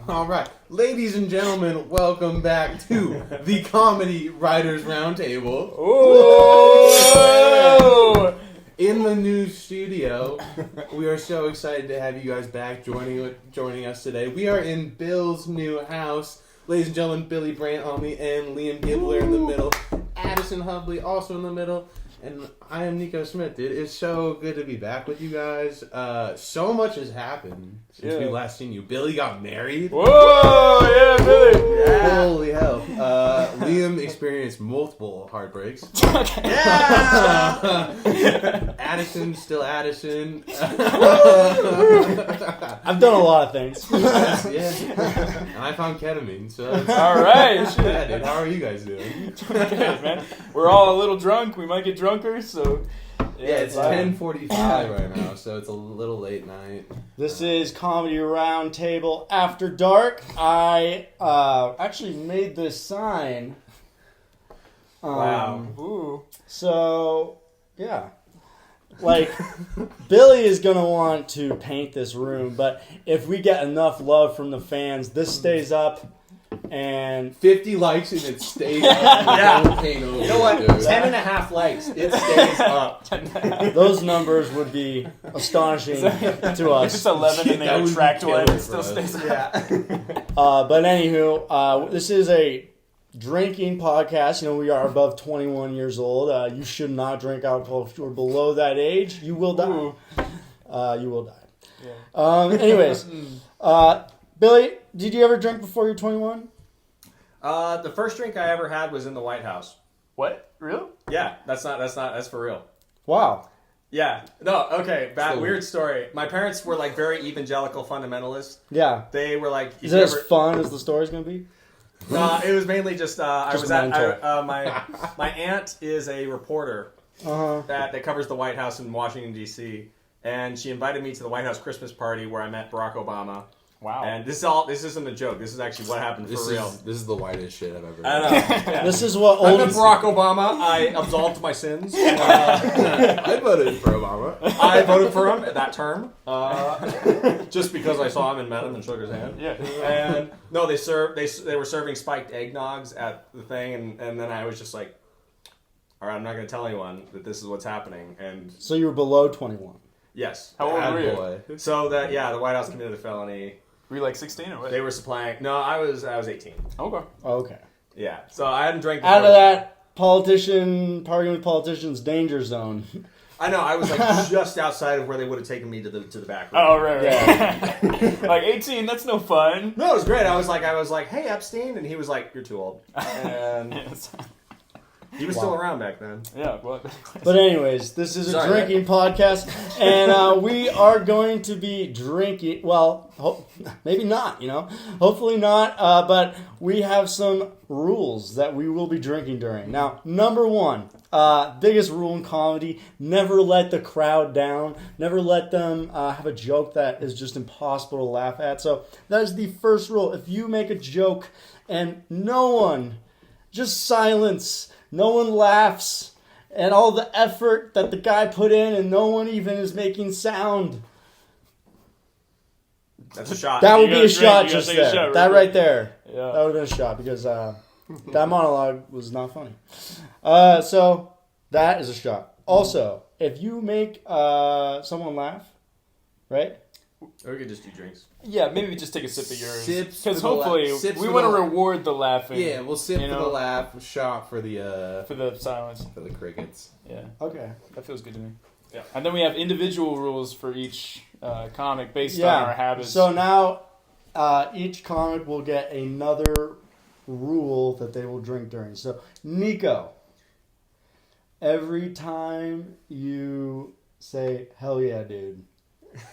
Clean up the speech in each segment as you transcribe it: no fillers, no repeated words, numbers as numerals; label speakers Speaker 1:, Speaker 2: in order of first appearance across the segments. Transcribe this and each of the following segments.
Speaker 1: All right, ladies and gentlemen, welcome back to the Comedy Writers Roundtable.
Speaker 2: Oh!
Speaker 1: In the new studio, we are so excited to have you guys back joining us today. We are in Bill's new house. Ladies and gentlemen, Billy Brandt on the end, Liam Gibbler in the middle, Addison Hubley also in the middle, and I am Nico Smith. Dude, it's so good to be back with you guys. So much has happened since we last seen you. Billy got married.
Speaker 2: Whoa! Yeah, Billy!
Speaker 1: Yeah. Holy hell. Liam experienced multiple heartbreaks. Addison, still Addison.
Speaker 3: I've done a lot of things.
Speaker 1: Yeah. And I found ketamine, so...
Speaker 2: Alright!
Speaker 1: Yeah, dude. How are you guys doing?
Speaker 2: Good, man. We're all a little drunk. We might get drunker, so...
Speaker 1: Yeah, it's 10:45 right now, so it's a little late night.
Speaker 3: This is Comedy Roundtable After Dark. I actually made this sign.
Speaker 1: Wow.
Speaker 2: Ooh.
Speaker 3: So, yeah. Like, Billy is going to want to paint this room, but if we get enough love from the fans, this stays up. And
Speaker 1: 50 likes and it stays up. Yeah. You
Speaker 4: know what? 10.5 likes. It stays up.
Speaker 3: Those numbers would be astonishing to us.
Speaker 2: If it's 11 and they retract one, it still stays up.
Speaker 4: Yeah.
Speaker 3: But anywho, this is a drinking podcast. You know, we are above 21 years old. You should not drink alcohol. If you're below that age, you will die. You will die. Yeah. Anyways, Billy, did you ever drink before you're 21?
Speaker 4: The first drink I ever had was in the White House.
Speaker 2: What? Real?
Speaker 4: Yeah, that's for real.
Speaker 3: Wow.
Speaker 4: Yeah. No, okay, weird story. My parents were like very evangelical fundamentalists.
Speaker 3: Yeah.
Speaker 4: They were like...
Speaker 3: Is it as fun as the story's going to be?
Speaker 4: It was mainly just, my aunt is a reporter that covers the White House in Washington, D.C., and she invited me to the White House Christmas party where I met Barack Obama.
Speaker 2: Wow.
Speaker 4: And this isn't a joke. This is actually what happened for real.
Speaker 1: This is the whitest shit I've ever heard.
Speaker 4: I know. Yeah.
Speaker 3: This is what
Speaker 4: I met Barack Obama. I absolved my sins.
Speaker 1: I voted for Obama.
Speaker 4: I voted for him at that term. Just because I saw him and met him and shook his hand.
Speaker 2: Yeah.
Speaker 4: And no, they were serving spiked eggnogs at the thing, and then I was just like, all right, I'm not going to tell anyone that this is what's happening. And
Speaker 3: so you were below 21.
Speaker 4: Yes.
Speaker 2: How old were you?
Speaker 1: Boy.
Speaker 4: So the White House committed a felony.
Speaker 2: Were you like 16 or what?
Speaker 4: They were supplying. No, I was 18.
Speaker 2: Okay.
Speaker 3: Okay.
Speaker 4: Yeah. So I hadn't drank.
Speaker 3: Out of that partying with politicians danger zone.
Speaker 4: I know. I was like just outside of where they would have taken me to the back room.
Speaker 2: Oh right. Yeah. Like 18. That's no fun.
Speaker 4: No, it was great. I was like, hey Epstein, and he was like, you're too old. And he was still around back then.
Speaker 2: Yeah. Well.
Speaker 3: But anyways, this is a drinking podcast, and we are going to be drinking. Well, maybe not. Hopefully not. But we have some rules that we will be drinking during. Now, number one, biggest rule in comedy: never let the crowd down. Never let them have a joke that is just impossible to laugh at. So that is the first rule. If you make a joke and no one, just silence. No one laughs at all the effort that the guy put in, and no one even is making sound.
Speaker 4: That's a shot.
Speaker 3: That would be a shot just there.
Speaker 2: Shot
Speaker 3: that right there.
Speaker 2: Yeah.
Speaker 3: That would have been a shot because that monologue was not funny. So that is a shot. Also, if you make someone laugh, right?
Speaker 4: Or we could just do drinks.
Speaker 2: Yeah, maybe just take a sip of yours.
Speaker 1: Because
Speaker 2: hopefully we want to reward the laughing.
Speaker 1: Yeah, we'll sip for the laugh, shot for the
Speaker 2: silence,
Speaker 1: for the crickets.
Speaker 2: Yeah.
Speaker 3: Okay.
Speaker 2: That feels good to me.
Speaker 4: Yeah.
Speaker 2: And then we have individual rules for each comic based on our habits.
Speaker 3: So now each comic will get another rule that they will drink during. So Nico, every time you say "hell yeah, dude,"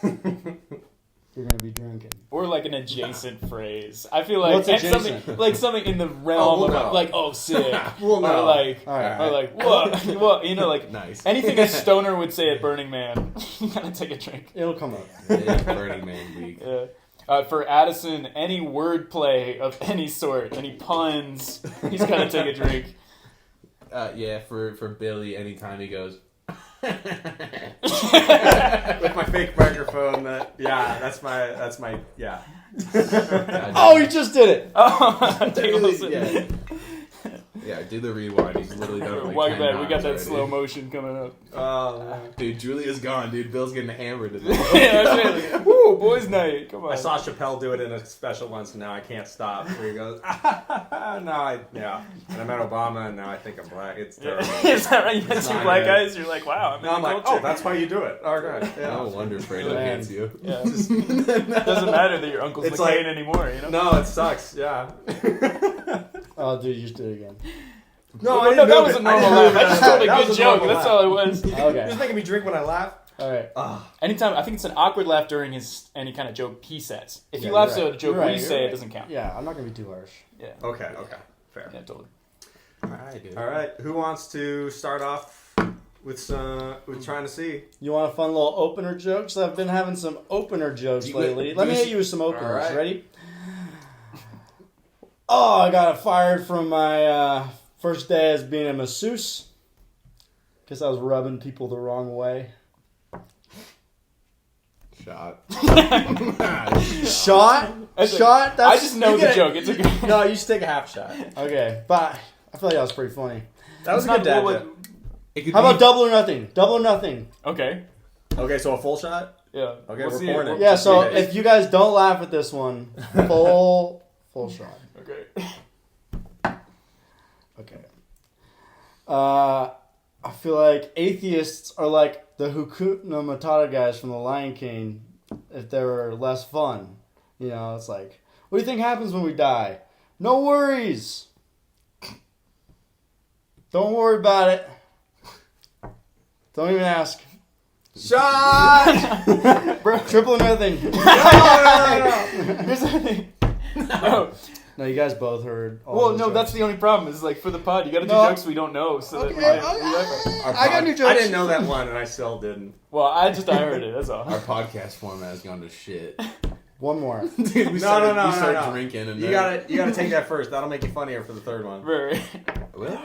Speaker 3: you're gonna be drinking.
Speaker 2: Or like an adjacent phrase. I feel like
Speaker 3: What's adjacent?
Speaker 2: something in the realm of like, oh sick.
Speaker 4: We'll know.
Speaker 2: Or like
Speaker 3: right.
Speaker 2: or like what like
Speaker 1: Nice.
Speaker 2: anything a stoner would say at Burning Man. You gotta take a drink.
Speaker 3: It'll come up.
Speaker 1: It is Burning Man week.
Speaker 2: Yeah. For Addison, any wordplay of any sort, any puns, he's gotta take a drink.
Speaker 1: Yeah, for Billy, anytime he goes,
Speaker 4: With my fake microphone. That's my.
Speaker 3: Oh, he just did it.
Speaker 2: Oh, take a listen.
Speaker 1: Yeah. Yeah, do the rewind. He's literally done it like
Speaker 2: Welcome
Speaker 1: 10
Speaker 2: back. We got that
Speaker 1: times
Speaker 2: slow
Speaker 1: already.
Speaker 2: motion coming up.
Speaker 1: Dude, Julia's gone, dude. Bill's getting hammered today.
Speaker 2: Yeah, that's right. Woo, boys' night. Come on.
Speaker 4: I saw Chappelle do it in a special once, and now I can't stop. Where he goes, And I met Obama, and now I think I'm black. It's terrible.
Speaker 2: Is that right? You had
Speaker 4: It's
Speaker 2: two
Speaker 4: not
Speaker 2: black
Speaker 4: good.
Speaker 2: guys. You're like, wow. I'm
Speaker 4: Now I'm
Speaker 2: in the
Speaker 4: like,
Speaker 2: culture.
Speaker 4: oh, that's why you do it. All right.
Speaker 1: No
Speaker 4: Yeah.
Speaker 1: wonder Fredo
Speaker 3: Man.
Speaker 1: hates you.
Speaker 2: Yeah. Doesn't matter that your uncle's
Speaker 4: It's
Speaker 2: McCain
Speaker 4: like-
Speaker 2: anymore. You know.
Speaker 4: No, it sucks. Yeah.
Speaker 3: Oh, dude, you just did it again.
Speaker 2: No, that was a normal laugh. I just told a
Speaker 4: That
Speaker 2: good
Speaker 4: was a
Speaker 2: joke.
Speaker 4: normal
Speaker 2: That's all it was.
Speaker 4: You're
Speaker 3: Okay.
Speaker 4: just making me drink when I laugh.
Speaker 3: All right.
Speaker 2: Anytime, I think it's an awkward laugh during any kind of joke he says. If
Speaker 3: Yeah,
Speaker 2: he laughs
Speaker 3: you're
Speaker 2: at
Speaker 3: right.
Speaker 2: a joke
Speaker 3: You're right,
Speaker 2: we
Speaker 3: you're
Speaker 2: say,
Speaker 3: right.
Speaker 2: it doesn't count.
Speaker 3: Yeah, I'm not gonna be too harsh.
Speaker 2: Yeah.
Speaker 4: Okay. Fair.
Speaker 2: Yeah, totally.
Speaker 1: Alright, dude.
Speaker 4: All right. Who wants to start off with trying to see?
Speaker 3: You want a fun little opener joke? So I've been having some opener jokes
Speaker 1: Do
Speaker 3: lately.
Speaker 1: you-
Speaker 3: Let
Speaker 1: do
Speaker 3: me
Speaker 1: you-
Speaker 3: hit you with some openers.
Speaker 4: All right.
Speaker 3: Ready? Oh, I got fired from my first day as being a masseuse because I was rubbing people the wrong way.
Speaker 1: Shot.
Speaker 3: Shot? Shot?
Speaker 2: I just know
Speaker 3: you
Speaker 2: the
Speaker 3: get it.
Speaker 2: joke. It's a good.
Speaker 4: No, you just take a half shot.
Speaker 3: Okay, but I feel like that was pretty funny.
Speaker 4: That was a
Speaker 2: It's
Speaker 4: good
Speaker 2: not
Speaker 4: dad
Speaker 2: what
Speaker 4: joke.
Speaker 1: It could
Speaker 3: How
Speaker 1: be-
Speaker 3: about double or nothing? Double or nothing.
Speaker 2: Okay.
Speaker 4: Okay, so a full shot.
Speaker 2: Yeah.
Speaker 4: Okay,
Speaker 2: We'll
Speaker 4: we're
Speaker 2: see
Speaker 4: pouring it.
Speaker 3: Yeah, so
Speaker 4: 3 days.
Speaker 3: if you guys don't laugh at this one, full shot.
Speaker 2: Okay.
Speaker 3: Okay. I feel like atheists are like the Hakuna Matata guys from The Lion King if they were less fun. You know, it's like, what do you think happens when we die? No worries. Don't worry about it. Don't even ask.
Speaker 4: Shot.
Speaker 3: Bro, triple or nothing.
Speaker 2: Here's the thing. No.
Speaker 3: No, you guys both heard. All
Speaker 2: Well,
Speaker 3: those
Speaker 2: no,
Speaker 3: jokes.
Speaker 2: that's the only problem. Is like for the pod, you got to do
Speaker 3: No.
Speaker 2: jokes we don't know, so that we
Speaker 3: Okay,
Speaker 2: can.
Speaker 3: I got new jokes.
Speaker 4: I didn't know that one, and I still didn't.
Speaker 2: Well, I heard it. That's all.
Speaker 1: Our podcast format has gone to shit.
Speaker 3: One more.
Speaker 1: Dude, we
Speaker 4: No,
Speaker 1: started,
Speaker 4: no,
Speaker 1: we started
Speaker 4: no.
Speaker 1: drinking and
Speaker 4: You gotta take that first. That'll make you funnier for the third one.
Speaker 2: Right.
Speaker 1: What?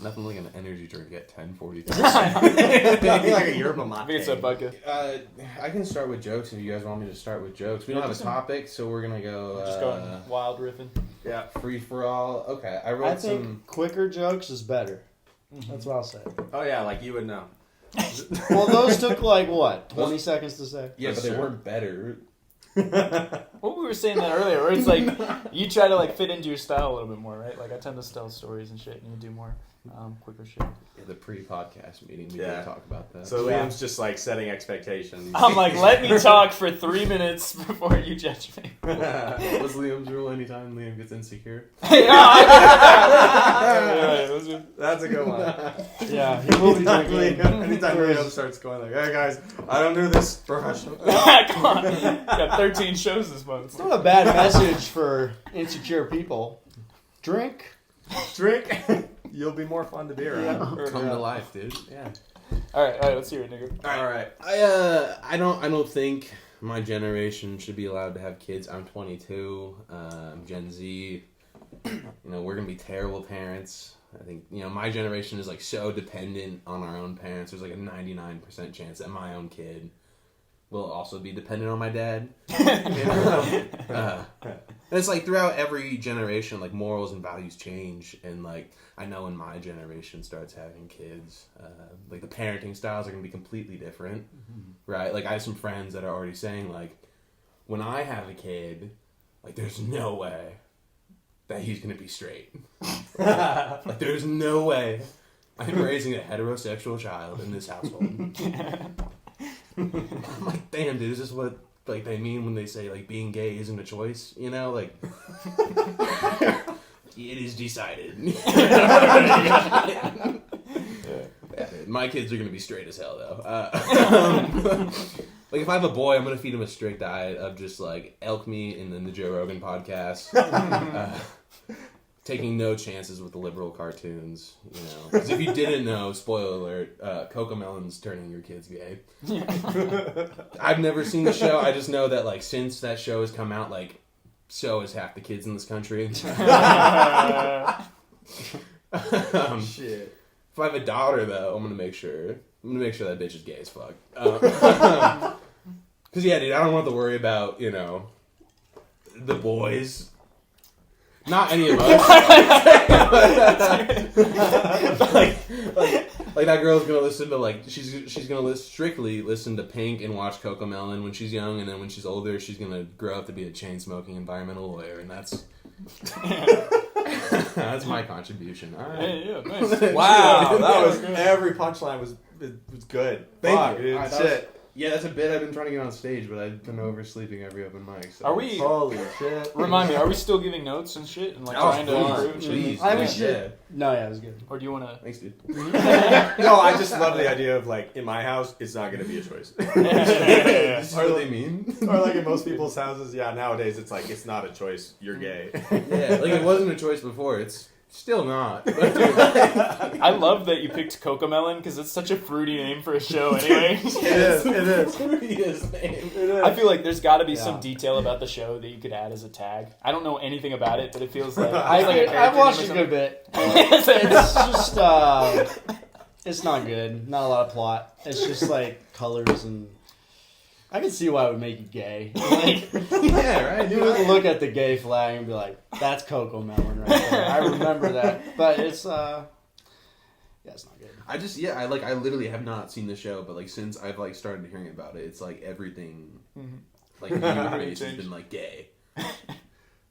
Speaker 1: Nothing like an energy drink at 10:43.
Speaker 4: Nothing like a yerba
Speaker 2: I think it's a
Speaker 4: mate.
Speaker 2: bucket.
Speaker 1: I can start with jokes if you guys want me to start with jokes. We don't have a topic, so we're gonna go
Speaker 2: Just going wild riffing.
Speaker 4: Yeah.
Speaker 1: free for all. Okay, I wrote
Speaker 3: I think
Speaker 1: some.
Speaker 3: quicker jokes is better. That's what I'll say.
Speaker 4: Oh yeah, like you would know.
Speaker 3: Well, those took like what, 20 seconds to say?
Speaker 1: Yeah, but they
Speaker 4: Sure.
Speaker 1: weren't better.
Speaker 2: What we were saying that earlier, where it's like you try to like fit into your style a little bit more, right? Like I tend to tell stories and shit, and you do more quicker shit.
Speaker 1: Yeah, the pre-podcast meeting, we
Speaker 4: Yeah.
Speaker 1: did talk about that.
Speaker 4: So
Speaker 3: Yeah.
Speaker 4: Liam's just like setting expectations.
Speaker 2: I'm like, let me talk for 3 minutes before you judge me.
Speaker 1: What was Liam's rule? Anytime Liam gets insecure.
Speaker 4: That's a good one.
Speaker 3: Yeah, he will be drinking.
Speaker 4: Anytime Liam starts going like, "Hey guys, I don't do this professional."
Speaker 2: Come on, got 13 shows this month.
Speaker 3: It's not a bad message for insecure people. Drink.
Speaker 4: Drink. You'll be more fun to be around.
Speaker 1: Come to life, dude. Yeah.
Speaker 2: All right, let's hear it, nigga.
Speaker 4: All right.
Speaker 1: I don't think my generation should be allowed to have kids. I'm 22. I'm Gen Z. You know, we're gonna be terrible parents. I think, you know, my generation is like so dependent on our own parents. There's like a 99% chance that my own kid will also be dependent on my dad. You know? And it's like throughout every generation, like morals and values change, and like I know when my generation starts having kids, like the parenting styles are gonna be completely different, right? Like I have some friends that are already saying like, when I have a kid, like there's no way that he's gonna be straight. Like there's no way I'm raising a heterosexual child in this household. I'm like, damn, dude, is this what like they mean when they say like being gay isn't a choice? You know, like it is decided. Yeah, dude, my kids are gonna be straight as hell though. Like if I have a boy, I'm gonna feed him a strict diet of just like elk meat and then the Joe Rogan podcast. Taking no chances with the liberal cartoons, you know. Because if you didn't know, spoiler alert, Cocomelon's turning your kids gay. I've never seen the show. I just know that like since that show has come out, like so is half the kids in this country.
Speaker 4: Shit.
Speaker 1: If I have a daughter, though, I'm gonna make sure that bitch is gay as fuck. Because yeah, dude, I don't want to worry about the boys. Not any of us. like that girl's gonna listen to she's gonna strictly listen to Pink and watch Cocomelon when she's young, and then when she's older, she's gonna grow up to be a chain smoking environmental lawyer, and that's that's my contribution. All right.
Speaker 2: Hey, yeah, nice.
Speaker 4: Wow, that was every punchline was good.
Speaker 1: Thank you.
Speaker 4: Dude.
Speaker 1: All right,
Speaker 4: Shit.
Speaker 1: Yeah, that's a bit I've been trying to get on stage, but I've been oversleeping every open mic. So.
Speaker 2: Are we?
Speaker 4: Holy shit.
Speaker 2: Remind me, are we still giving notes and shit and trying to improve?
Speaker 1: Please.
Speaker 3: I
Speaker 1: yeah,
Speaker 3: wish it. No, yeah, it was good.
Speaker 2: Or do you want to?
Speaker 1: Thanks, dude.
Speaker 4: No, I just love the idea of in my house, it's not going to be a choice.
Speaker 1: This is what they mean.
Speaker 4: Or in most people's houses, nowadays it's it's not a choice. You're gay.
Speaker 1: Yeah, it wasn't a choice before. It's still not.
Speaker 2: I love that you picked Cocomelon because it's such a fruity name for a show. Anyway,
Speaker 4: It is.
Speaker 1: Fruitiest name.
Speaker 2: I feel like there's got to be some detail about the show that you could add as a tag. I don't know anything about it, but it feels like
Speaker 3: I've watched a good bit. It's just it's not good. Not a lot of plot. It's just colors and. I can see why it would make you gay.
Speaker 1: Yeah, right.
Speaker 3: You would look at the gay flag and be like, "That's Cocomelon right there." I remember that, but it's it's not good.
Speaker 1: I literally have not seen the show, but since I've started hearing about it, it's everything human race has been gay.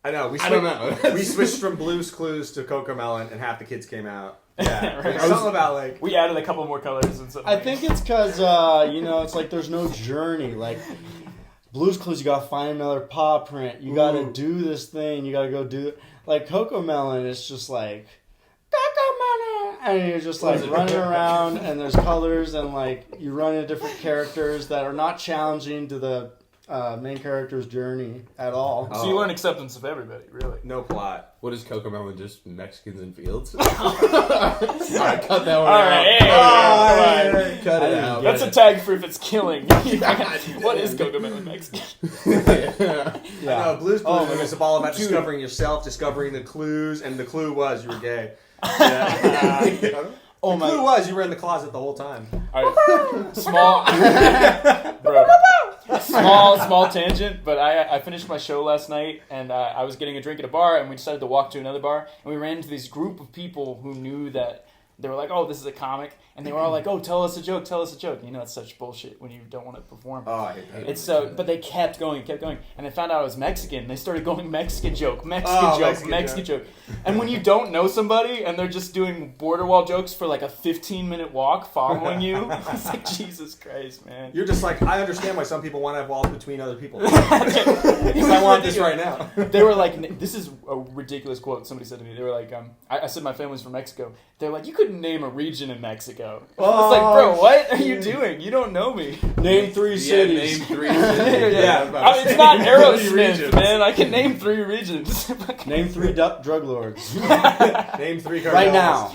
Speaker 4: I know.
Speaker 1: I don't know.
Speaker 4: We switched from Blue's Clues to Cocomelon, and half the kids came out. Yeah,
Speaker 2: Right.
Speaker 4: something about
Speaker 2: we added a couple more colors and stuff.
Speaker 3: I think it's because it's there's no journey. Blue's Clues, you gotta find another paw print. You gotta do this thing. You gotta go do it. Cocomelon, it's just Cocomelon, and you're just running around, and there's colors, and you run into different characters that are not challenging to the main character's journey at all.
Speaker 2: So you learn acceptance of everybody, really.
Speaker 4: no plot.
Speaker 1: What is Cocomelon? Just Mexicans in fields? Alright, cut that one
Speaker 2: All
Speaker 1: out.
Speaker 2: right, hey,
Speaker 1: Cut it out.
Speaker 2: that's a tag for if it's killing. What is Cocomelon Mexican?
Speaker 4: No, Blue's Clues is all about discovering yourself, discovering the clues, and the clue was you were gay. Yeah.
Speaker 2: Oh
Speaker 4: The clue was you were in the closet the whole time.
Speaker 2: All right. Small tangent, but I finished my show last night, and I was getting a drink at a bar, and we decided to walk to another bar, and we ran into this group of people who knew that they were like, "Oh, this is a comic," and they were all like, "Oh, tell us a joke." It's such bullshit when you don't want to perform.
Speaker 4: Oh, I hate that.
Speaker 2: It's but they kept going, and they found out I was Mexican. They started going Mexican joke, Mexican joke. And when you don't know somebody and they're just doing border wall jokes for a 15-minute walk following you, it's Jesus Christ, man.
Speaker 4: You're just I understand why some people want to have walls between other people. Because I want this right now.
Speaker 2: They were like, this is a ridiculous quote somebody said to me. They were like, I said my family's from Mexico. They're like, you couldn't name a region in Mexico. I was like, bro, what are you doing? You don't know me.
Speaker 3: Name 3 cities.
Speaker 1: Name 3 cities.
Speaker 2: It's not Aerosmith, man. I can name 3 regions.
Speaker 3: Name 3 drug lords.
Speaker 4: Name 3 cartels.
Speaker 3: Right now.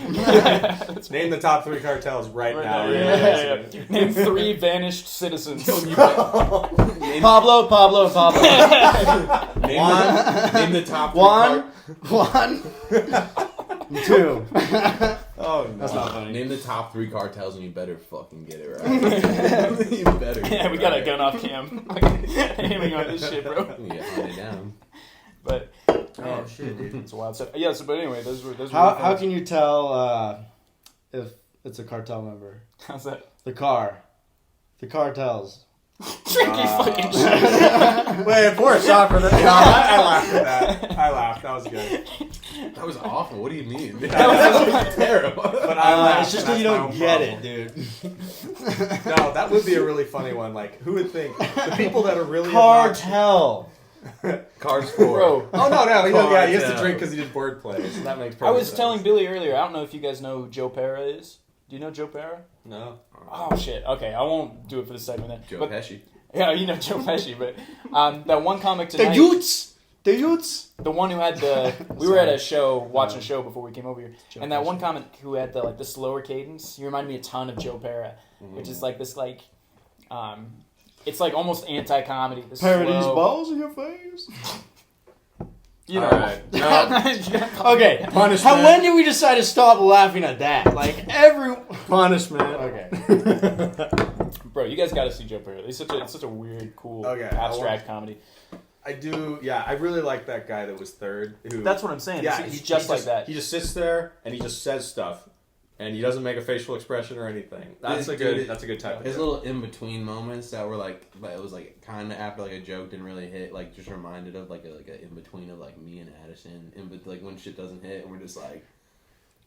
Speaker 4: Name the top 3 cartels right now.
Speaker 2: Yeah. Name 3 vanished citizens.
Speaker 3: Pablo.
Speaker 1: Name the top 3
Speaker 3: One. 2.
Speaker 4: Oh, no.
Speaker 3: That's not funny.
Speaker 1: Name the top 3 cartels, and you better fucking get it right. You better.
Speaker 2: Yeah, we got a gun off cam. Aiming on this shit, bro.
Speaker 1: Yeah, hunt it down.
Speaker 2: But
Speaker 4: Oh, shit, dude.
Speaker 2: it's wild stuff. Yeah. So, but anyway, those were.
Speaker 3: How can you tell if it's a cartel member?
Speaker 2: How's that?
Speaker 3: The cartels.
Speaker 2: Tricky fucking shit.
Speaker 4: Wait, pour a shot for that. No, I laughed at that. I laughed. That was good.
Speaker 1: That was awful. What do you mean?
Speaker 2: That
Speaker 1: was terrible.
Speaker 4: But I laughed.
Speaker 3: It's just that you don't get it, dude.
Speaker 4: No, that would be a really funny one. Who would think? The people that are really
Speaker 3: Cartel.
Speaker 1: Cars 4.
Speaker 2: Bro.
Speaker 4: Oh, no. He has to
Speaker 1: Cartel.
Speaker 4: drink because he did wordplay. So that makes perfect
Speaker 2: I was
Speaker 4: sense.
Speaker 2: telling Billy earlier. I don't know if you guys know who Joe Pera is. Do you know Joe Pera?
Speaker 4: No.
Speaker 2: Oh shit. Okay, I won't do it for the segment then.
Speaker 1: Joe
Speaker 2: But-
Speaker 1: Pesci.
Speaker 2: Yeah, you know Joe Pesci, but that one comic
Speaker 3: The
Speaker 2: tonight.
Speaker 3: Utes.
Speaker 2: The one who had the. We were at a show, watching a show before we came over here,
Speaker 3: Joe
Speaker 2: and that
Speaker 3: Pesci.
Speaker 2: one comic who had the slower cadence. He reminded me a ton of Joe Pera, which is this it's almost anti-comedy. This
Speaker 3: Paradise
Speaker 2: slow-
Speaker 3: balls in your face.
Speaker 2: You know.
Speaker 4: All right. No.
Speaker 3: Okay.
Speaker 4: Punishment.
Speaker 3: When did we decide to stop laughing at that? Like every.
Speaker 4: Punishment.
Speaker 3: Okay.
Speaker 2: Bro, you guys got to see Joe Perry. It's such a weird, cool,
Speaker 4: Okay,
Speaker 2: abstract comedy.
Speaker 4: I do. Yeah, I really like that guy that was third. Who,
Speaker 2: That's what I'm saying.
Speaker 4: Yeah,
Speaker 2: he's just like that.
Speaker 4: He just sits there and he just says stuff, and he doesn't make a facial expression or anything. That's a good type of
Speaker 1: His
Speaker 4: joke.
Speaker 1: little in between moments that were like, but it was like kind of after like a joke didn't really hit, like just reminded of like a in between of like me and Addison, like when shit doesn't hit, and we're just like,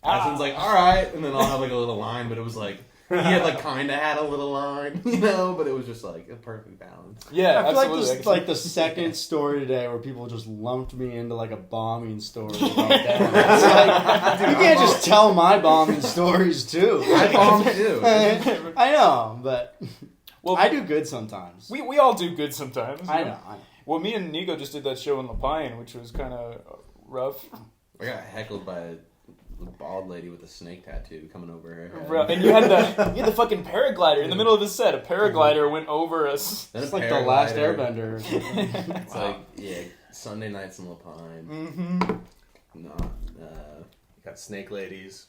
Speaker 1: Addison's like, all right, and then I'll have like a little line, but it was like. He had like kind of had a little line, you know, but it was just like a perfect balance.
Speaker 2: Yeah,
Speaker 3: I feel
Speaker 2: absolutely.
Speaker 3: like this is like the second story today where people just lumped me into like a bombing story about that. It's like, you can't just tell my bombing stories too.
Speaker 1: I bombed too.
Speaker 3: I know, but
Speaker 2: Well,
Speaker 3: I do good sometimes.
Speaker 2: we all do good sometimes.
Speaker 3: I know.
Speaker 2: Well, me and Nico just did that show in La Pine, which was kind of rough.
Speaker 1: I got heckled by a bald lady with a snake tattoo coming over her head.
Speaker 2: Bro, and you had the fucking paraglider in the middle of the set. A paraglider went over us.
Speaker 1: Then
Speaker 3: It's
Speaker 1: a
Speaker 3: like the last
Speaker 1: paraglider.
Speaker 3: Airbender.
Speaker 1: It's like, yeah, Sunday nights in La Pine.
Speaker 2: Mm-hmm.
Speaker 1: Not,
Speaker 4: Got snake ladies.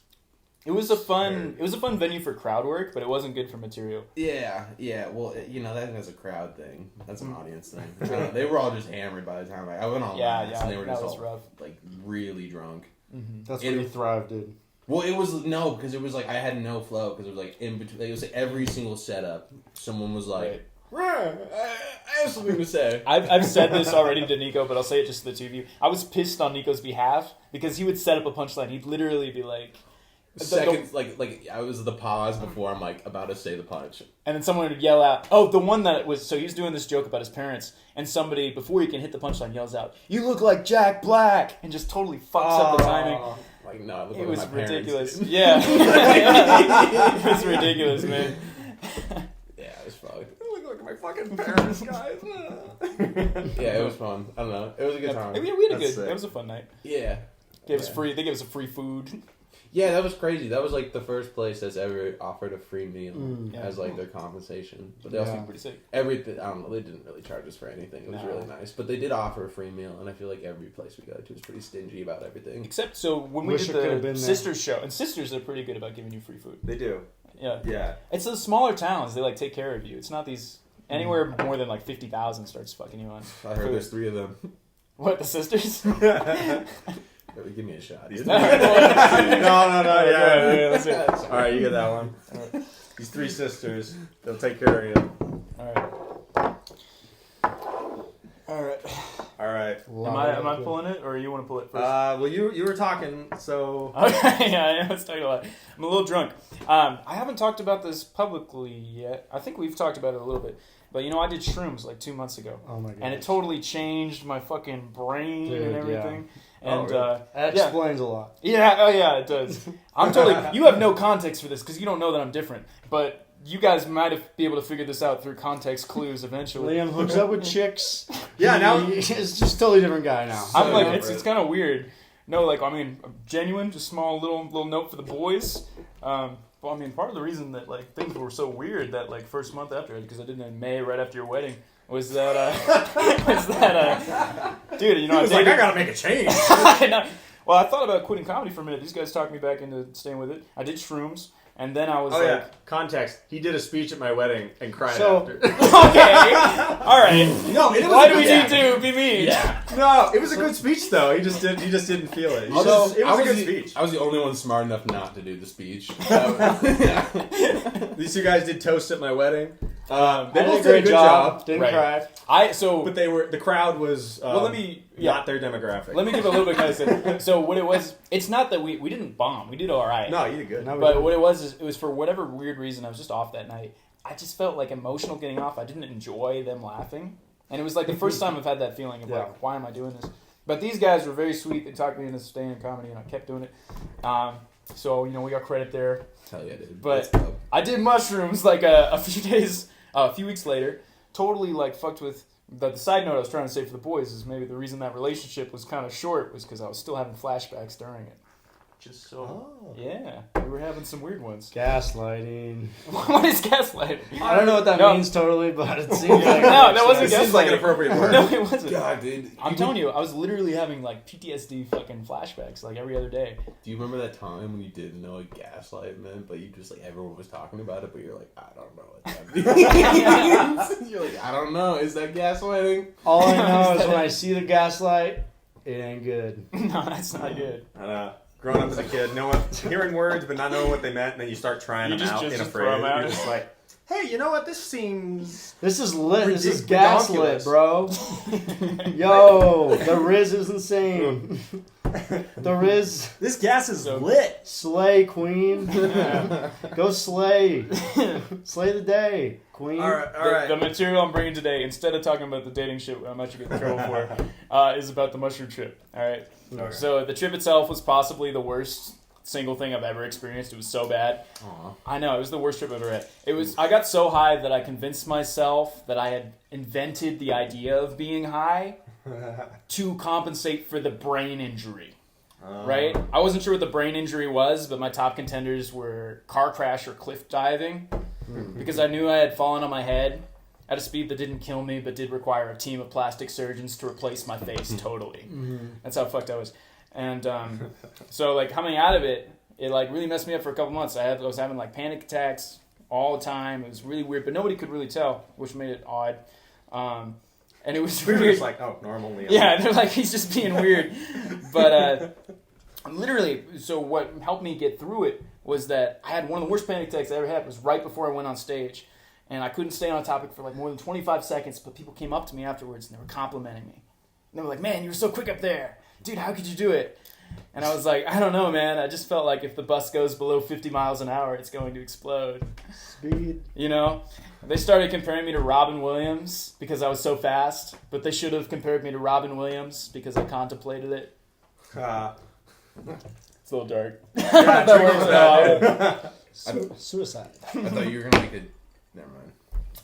Speaker 2: It was a fun venue for crowd work, but it wasn't good for material.
Speaker 1: yeah. Well, you know, that's a crowd thing. That's an audience thing. They were all just hammered by the time I went on last, and they were
Speaker 2: that
Speaker 1: just
Speaker 2: was
Speaker 1: all
Speaker 2: rough.
Speaker 1: like really drunk.
Speaker 2: Mm-hmm.
Speaker 3: That's where you thrive, dude.
Speaker 1: Well, it was no, because it was like I had no flow because it was like in between. It was like every single setup, someone was like,
Speaker 2: Right.
Speaker 1: I have something to say.
Speaker 2: I've said this already to Nico, but I'll say it just to the two of you. I was pissed on Nico's behalf because he would set up a punchline. He'd literally be like,
Speaker 1: Seconds, like I was the pause before I'm like about to say the punch.
Speaker 2: and then someone would yell out, oh, the one that was, so he's doing this joke about his parents, and somebody, before he can hit the punchline, yells out, you look like Jack Black, and just totally fucks up the timing.
Speaker 1: Like no,
Speaker 2: It was
Speaker 1: my parents
Speaker 2: ridiculous.
Speaker 1: did.
Speaker 2: Yeah. It was ridiculous, man.
Speaker 1: Yeah, it was fucked.
Speaker 4: Look at my fucking parents, guys.
Speaker 1: Yeah, it was fun. I don't know. It was a good time.
Speaker 2: We had a
Speaker 4: That's
Speaker 2: good,
Speaker 4: sick.
Speaker 2: it was a fun night.
Speaker 1: Yeah.
Speaker 2: They gave us a free food.
Speaker 1: Yeah, that was crazy. That was like the first place that's ever offered a free meal
Speaker 3: Mm.
Speaker 1: as like their compensation. But they also
Speaker 3: Yeah.
Speaker 2: Pretty sick.
Speaker 1: everything. I don't know. They didn't really charge us for anything. It was
Speaker 2: No.
Speaker 1: really nice. But they did offer a free meal, and I feel like every place we go to is pretty stingy about everything.
Speaker 2: Except, so when we
Speaker 3: Wish
Speaker 2: did
Speaker 3: I could've
Speaker 2: the
Speaker 3: been there.
Speaker 2: Sisters show, and Sisters are pretty good about giving you free food.
Speaker 4: They do.
Speaker 2: Yeah.
Speaker 4: Yeah.
Speaker 2: It's those smaller towns. They like take care of you. It's not these anywhere more than like 50,000 starts fucking you on.
Speaker 1: I heard there's 3 of them.
Speaker 2: What, the Sisters?
Speaker 1: Give me a shot.
Speaker 4: These
Speaker 2: No,
Speaker 4: no, yeah.
Speaker 2: yeah, let's do it.
Speaker 4: All right, you get that one. These 3 sisters, they'll take care of you.
Speaker 2: All right.
Speaker 4: All right.
Speaker 2: Am I pulling it, or you want to pull it first?
Speaker 4: Well, you were talking, so
Speaker 2: Okay, yeah, I was talking a lot. I'm a little drunk. I haven't talked about this publicly yet. I think we've talked about it a little bit. But, you know, I did shrooms like 2 months ago.
Speaker 3: Oh my god.
Speaker 2: And it totally changed my fucking brain
Speaker 3: Dude,
Speaker 2: and everything.
Speaker 3: yeah.
Speaker 2: And,
Speaker 3: That
Speaker 2: yeah.
Speaker 3: explains a lot.
Speaker 2: Yeah, oh yeah, it does. I'm totally. You have no context for this because you don't know that I'm different. But you guys might be able to figure this out through context clues eventually.
Speaker 3: Liam hooks up with chicks.
Speaker 4: Yeah, now-
Speaker 3: He's just a totally different guy now.
Speaker 2: I'm like,
Speaker 1: different.
Speaker 2: it's kind of weird. No, like, I mean, genuine, just small little note for the boys. Well, I mean, part of the reason that like things were so weird that like first month after, because I did it in May right after your wedding, was that dude, you know,
Speaker 4: I was like, I gotta make a change.
Speaker 2: I know. Well, I thought about quitting comedy for a minute. These guys talked me back into staying with it. I did shrooms, and then I was
Speaker 4: Oh
Speaker 2: like,
Speaker 4: yeah. Context. He did a speech at my wedding and cried
Speaker 3: So-
Speaker 4: after.
Speaker 2: okay, all right.
Speaker 4: No, it was
Speaker 2: Why
Speaker 4: a
Speaker 2: do we
Speaker 4: good-
Speaker 2: need to be mean?
Speaker 1: Yeah.
Speaker 4: No, it was a good speech though. He just didn't feel it. It was a good speech.
Speaker 1: I was the only one smart enough not to do the speech.
Speaker 4: These 2 guys did toast at my wedding. They
Speaker 3: I did
Speaker 4: both
Speaker 3: a great job. Didn't
Speaker 2: Right.
Speaker 3: cry.
Speaker 4: but the crowd was
Speaker 2: let me
Speaker 4: not their demographic.
Speaker 2: Let me give a little bit of context. So what it was, it's not that we didn't bomb. We did all right.
Speaker 4: No, you did good.
Speaker 3: No, we
Speaker 2: But
Speaker 3: didn't.
Speaker 2: what it was is, it was for whatever weird reason, I was just off that night. I just felt like emotional getting off. I didn't enjoy them laughing. And it was like the first time I've had that feeling of
Speaker 3: Yeah.
Speaker 2: like, why am I doing this? But these guys were very sweet. They talked me into staying in comedy, and I kept doing it. So, you know, we got credit there.
Speaker 1: Hell yeah, dude.
Speaker 2: But-
Speaker 1: That's dope.
Speaker 2: I did mushrooms like a few weeks later. Totally like fucked with. The side note I was trying to say for the boys is maybe the reason that relationship was kind of short was because I was still having flashbacks during it. Just so.
Speaker 3: Oh.
Speaker 2: Yeah, we were having some weird ones.
Speaker 3: Gaslighting.
Speaker 2: What is gaslighting?
Speaker 3: I don't know what that
Speaker 2: No.
Speaker 3: means totally, but it seems like
Speaker 2: No, that wasn't
Speaker 4: It seems like an
Speaker 2: gaslighting.
Speaker 4: appropriate word.
Speaker 2: No, it wasn't.
Speaker 1: God, dude.
Speaker 2: I'm telling you, I was literally having like PTSD fucking flashbacks like every other day.
Speaker 1: Do you remember that time when you didn't know what gaslight meant, but you just like everyone was talking about it, but you're like, I don't know what that means. You're like, I don't know. Is that gaslighting?
Speaker 3: all I know is when I see the gaslight, it ain't good.
Speaker 2: No, that's not good.
Speaker 4: I know. Growing up as a kid, hearing words but not knowing what they meant, and then you start trying
Speaker 2: You
Speaker 4: them
Speaker 2: just-
Speaker 4: out
Speaker 2: just
Speaker 4: in a
Speaker 2: throw 'em
Speaker 4: phrase.
Speaker 2: out.
Speaker 4: You're just like, hey, you know what? This seems...
Speaker 3: This is lit. This is
Speaker 4: Ridiculous.
Speaker 3: gaslit, bro. Yo, the Riz is insane. The Riz,
Speaker 4: This gas is
Speaker 2: So-
Speaker 4: lit.
Speaker 3: slay, queen. Go slay. Slay the day, queen.
Speaker 4: All right.
Speaker 2: The material I'm bringing today, instead of talking about the dating shit I'm about to get in trouble for, is about the mushroom trip. All right.
Speaker 4: Okay.
Speaker 2: So the trip itself was possibly the worst single thing I've ever experienced. It was so bad.
Speaker 1: Aw.
Speaker 2: I know, it was the worst trip I've ever had. I got so high that I convinced myself that I had invented the idea of being high to compensate for the brain injury. Right? I wasn't sure what the brain injury was, but my top contenders were car crash or cliff diving because I knew I had fallen on my head at a speed that didn't kill me but did require a team of plastic surgeons to replace my face totally. That's how fucked I was. And so like coming out of it, it like really messed me up for a couple months. I was having like panic attacks all the time. It was really weird, but nobody could really tell, which made it odd. And it was
Speaker 4: We were
Speaker 2: weird.
Speaker 4: just like, oh, normal Liam.
Speaker 2: Yeah, they're like, he's just being weird. But literally, so what helped me get through it was that I had one of the worst panic attacks I ever had. It was right before I went on stage. And I couldn't stay on a topic for like more than 25 seconds, but people came up to me afterwards and they were complimenting me. And they were like, man, you were so quick up there. Dude, how could you do it? And I was like, I don't know, man. I just felt like if the bus goes below 50 miles an hour, it's going to explode.
Speaker 3: Speed.
Speaker 2: You know? They started comparing me to Robin Williams because I was so fast, but they should have compared me to Robin Williams because I contemplated it. It's a little dark.
Speaker 4: Yeah,
Speaker 2: That works.
Speaker 3: Suicide.
Speaker 1: I thought you were gonna make a. Never mind.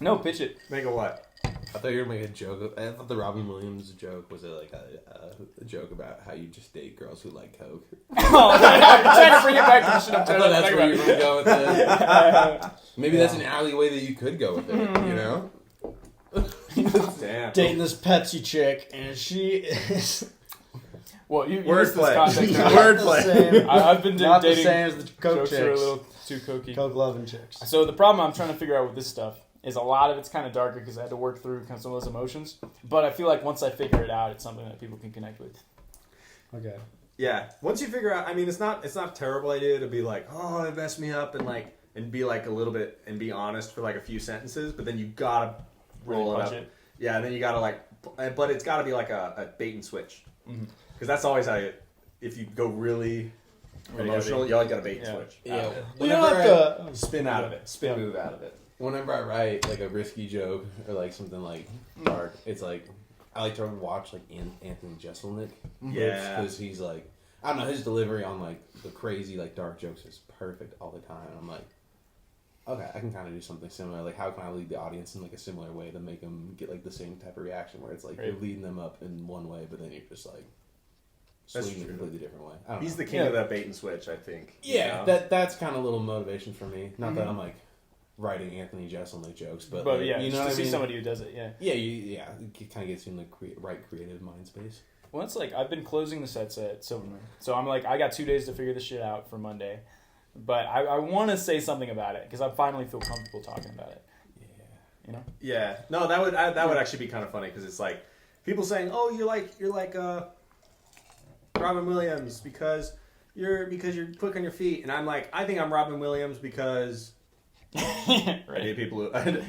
Speaker 2: No, pitch it.
Speaker 4: Make a what?
Speaker 1: I thought you were gonna make a joke. I thought the Robin Williams joke was like a joke about how you just date girls who like coke.
Speaker 2: Oh, I'm trying to bring it back to the shit I'm
Speaker 1: I
Speaker 2: trying
Speaker 1: thought
Speaker 2: to
Speaker 1: that's
Speaker 2: talk
Speaker 1: where you were
Speaker 2: about.
Speaker 1: gonna go with it. Maybe that's an alleyway that you could go with it. You know.
Speaker 4: Damn.
Speaker 3: Dating this Pepsi chick, and she is
Speaker 2: Well, you
Speaker 4: Wordplay.
Speaker 2: missed this context.
Speaker 3: not
Speaker 4: Wordplay.
Speaker 3: the same.
Speaker 2: I've been
Speaker 3: Not the
Speaker 2: dating
Speaker 3: same as the Coke
Speaker 2: jokes that are a
Speaker 3: chicks.
Speaker 2: little too cokey.
Speaker 3: Coke loving chicks.
Speaker 2: So the problem I'm trying to figure out with this stuff is a lot of it's kind of darker because I had to work through kind of some of those emotions. But I feel like once I figure it out, it's something that people can connect with.
Speaker 3: Okay.
Speaker 4: Yeah. Once you figure out, I mean, it's not a terrible idea to be like, oh, it messed me up, and be like a little bit and be honest for like a few sentences, but then you gotta roll
Speaker 2: Really
Speaker 4: it
Speaker 2: punch
Speaker 4: up.
Speaker 2: it.
Speaker 4: Yeah, and then you gotta like, but it's gotta be like a bait and switch,
Speaker 2: Mhm.
Speaker 4: because that's always how you. If you go really
Speaker 2: Really
Speaker 4: emotional,
Speaker 2: heavy.
Speaker 4: you always gotta bait and
Speaker 2: Yeah.
Speaker 4: switch.
Speaker 1: Yeah.
Speaker 4: Out of it.
Speaker 3: You don't have to.
Speaker 4: Spin out of it. Spin move out of it.
Speaker 1: Whenever I write like a risky joke or like something like dark, it's like I like to watch like Anthony Jeselnik.
Speaker 4: Yeah.
Speaker 1: Because he's like, I don't know, his delivery on like the crazy like dark jokes is perfect all the time. I'm like, okay, I can kind of do something similar. Like, how can I lead the audience in like a similar way to make them get like the same type of reaction where it's like you're
Speaker 2: Right.
Speaker 1: leading them up in one way, but then you're just like
Speaker 4: That's
Speaker 1: swinging a
Speaker 4: true.
Speaker 1: completely different way. I don't
Speaker 4: He's
Speaker 1: know.
Speaker 4: the king of that bait and switch, I think. you
Speaker 1: Yeah,
Speaker 4: know?
Speaker 1: that's kind of a little motivation for me. Not that I'm like writing Anthony Jeselnik jokes, but
Speaker 2: But
Speaker 1: like,
Speaker 2: yeah,
Speaker 1: you know
Speaker 2: just
Speaker 1: what
Speaker 2: to
Speaker 1: I
Speaker 2: see
Speaker 1: mean?
Speaker 2: somebody who does it, yeah.
Speaker 1: Yeah, it kind of gets you in the right creative mind space.
Speaker 2: Well, it's like I've been closing the sets at Silverman. So I'm like, I got 2 days to figure this shit out for Monday. But I want to say something about it because I finally feel comfortable talking about it.
Speaker 1: Yeah.
Speaker 2: You know?
Speaker 4: Yeah, no, that would actually be kind of funny because it's like people saying, "Oh, you're like Robin Williams because you're quick on your feet," and I'm like, I think I'm Robin Williams because I
Speaker 2: Right.
Speaker 4: date people who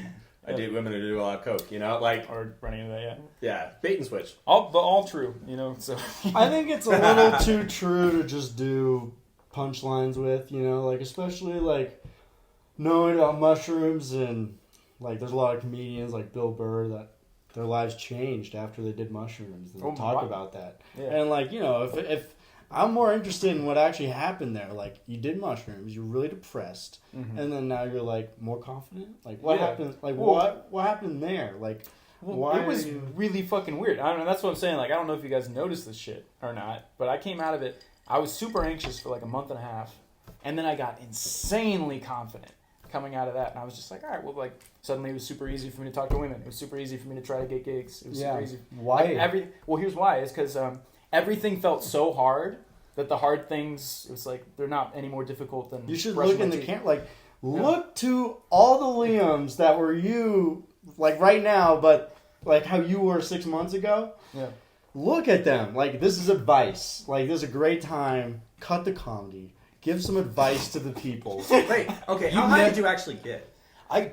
Speaker 4: I date women who do a lot of coke, you know, like
Speaker 2: Or running into that, yeah.
Speaker 4: yeah, bait and switch.
Speaker 2: All true, you know? So
Speaker 3: I think it's a little too true to just do punchlines with, you know, like especially like knowing about mushrooms and like there's a lot of comedians like Bill Burr that their lives changed after they did mushrooms. They
Speaker 2: Oh,
Speaker 3: talk
Speaker 2: my-
Speaker 3: about that.
Speaker 2: Yeah.
Speaker 3: And like, you know, if I'm more interested in what actually happened there, like you did mushrooms, you're really depressed, and then now you're like more confident. Like what
Speaker 2: Yeah.
Speaker 3: happened? Like
Speaker 2: Well-
Speaker 3: what happened there? Like
Speaker 2: Well,
Speaker 3: why
Speaker 2: it was
Speaker 3: are you...
Speaker 2: really fucking weird. I don't know. That's what I'm saying. Like, I don't know if you guys noticed this shit or not, but I came out of it. I was super anxious for like a month and a half, and then I got insanely confident coming out of that, and I was just like, all right, well, like suddenly it was super easy for me to talk to women. It was super easy for me to try to get gigs. It was super easy.
Speaker 3: Why?
Speaker 2: Well, here's why. It's because everything felt so hard that the hard things, it was like they're not any more difficult than.
Speaker 3: You should
Speaker 2: brushing
Speaker 3: look in
Speaker 2: my
Speaker 3: the
Speaker 2: teeth.
Speaker 3: camera. Like, look to all the Liams that were you, like right now, but like how you were 6 months ago.
Speaker 2: Yeah.
Speaker 3: Look at them. Like, this is advice. Like, this is a great time. Cut the comedy. Give some advice to the people.
Speaker 4: Wait, okay, how high did you actually get?
Speaker 2: I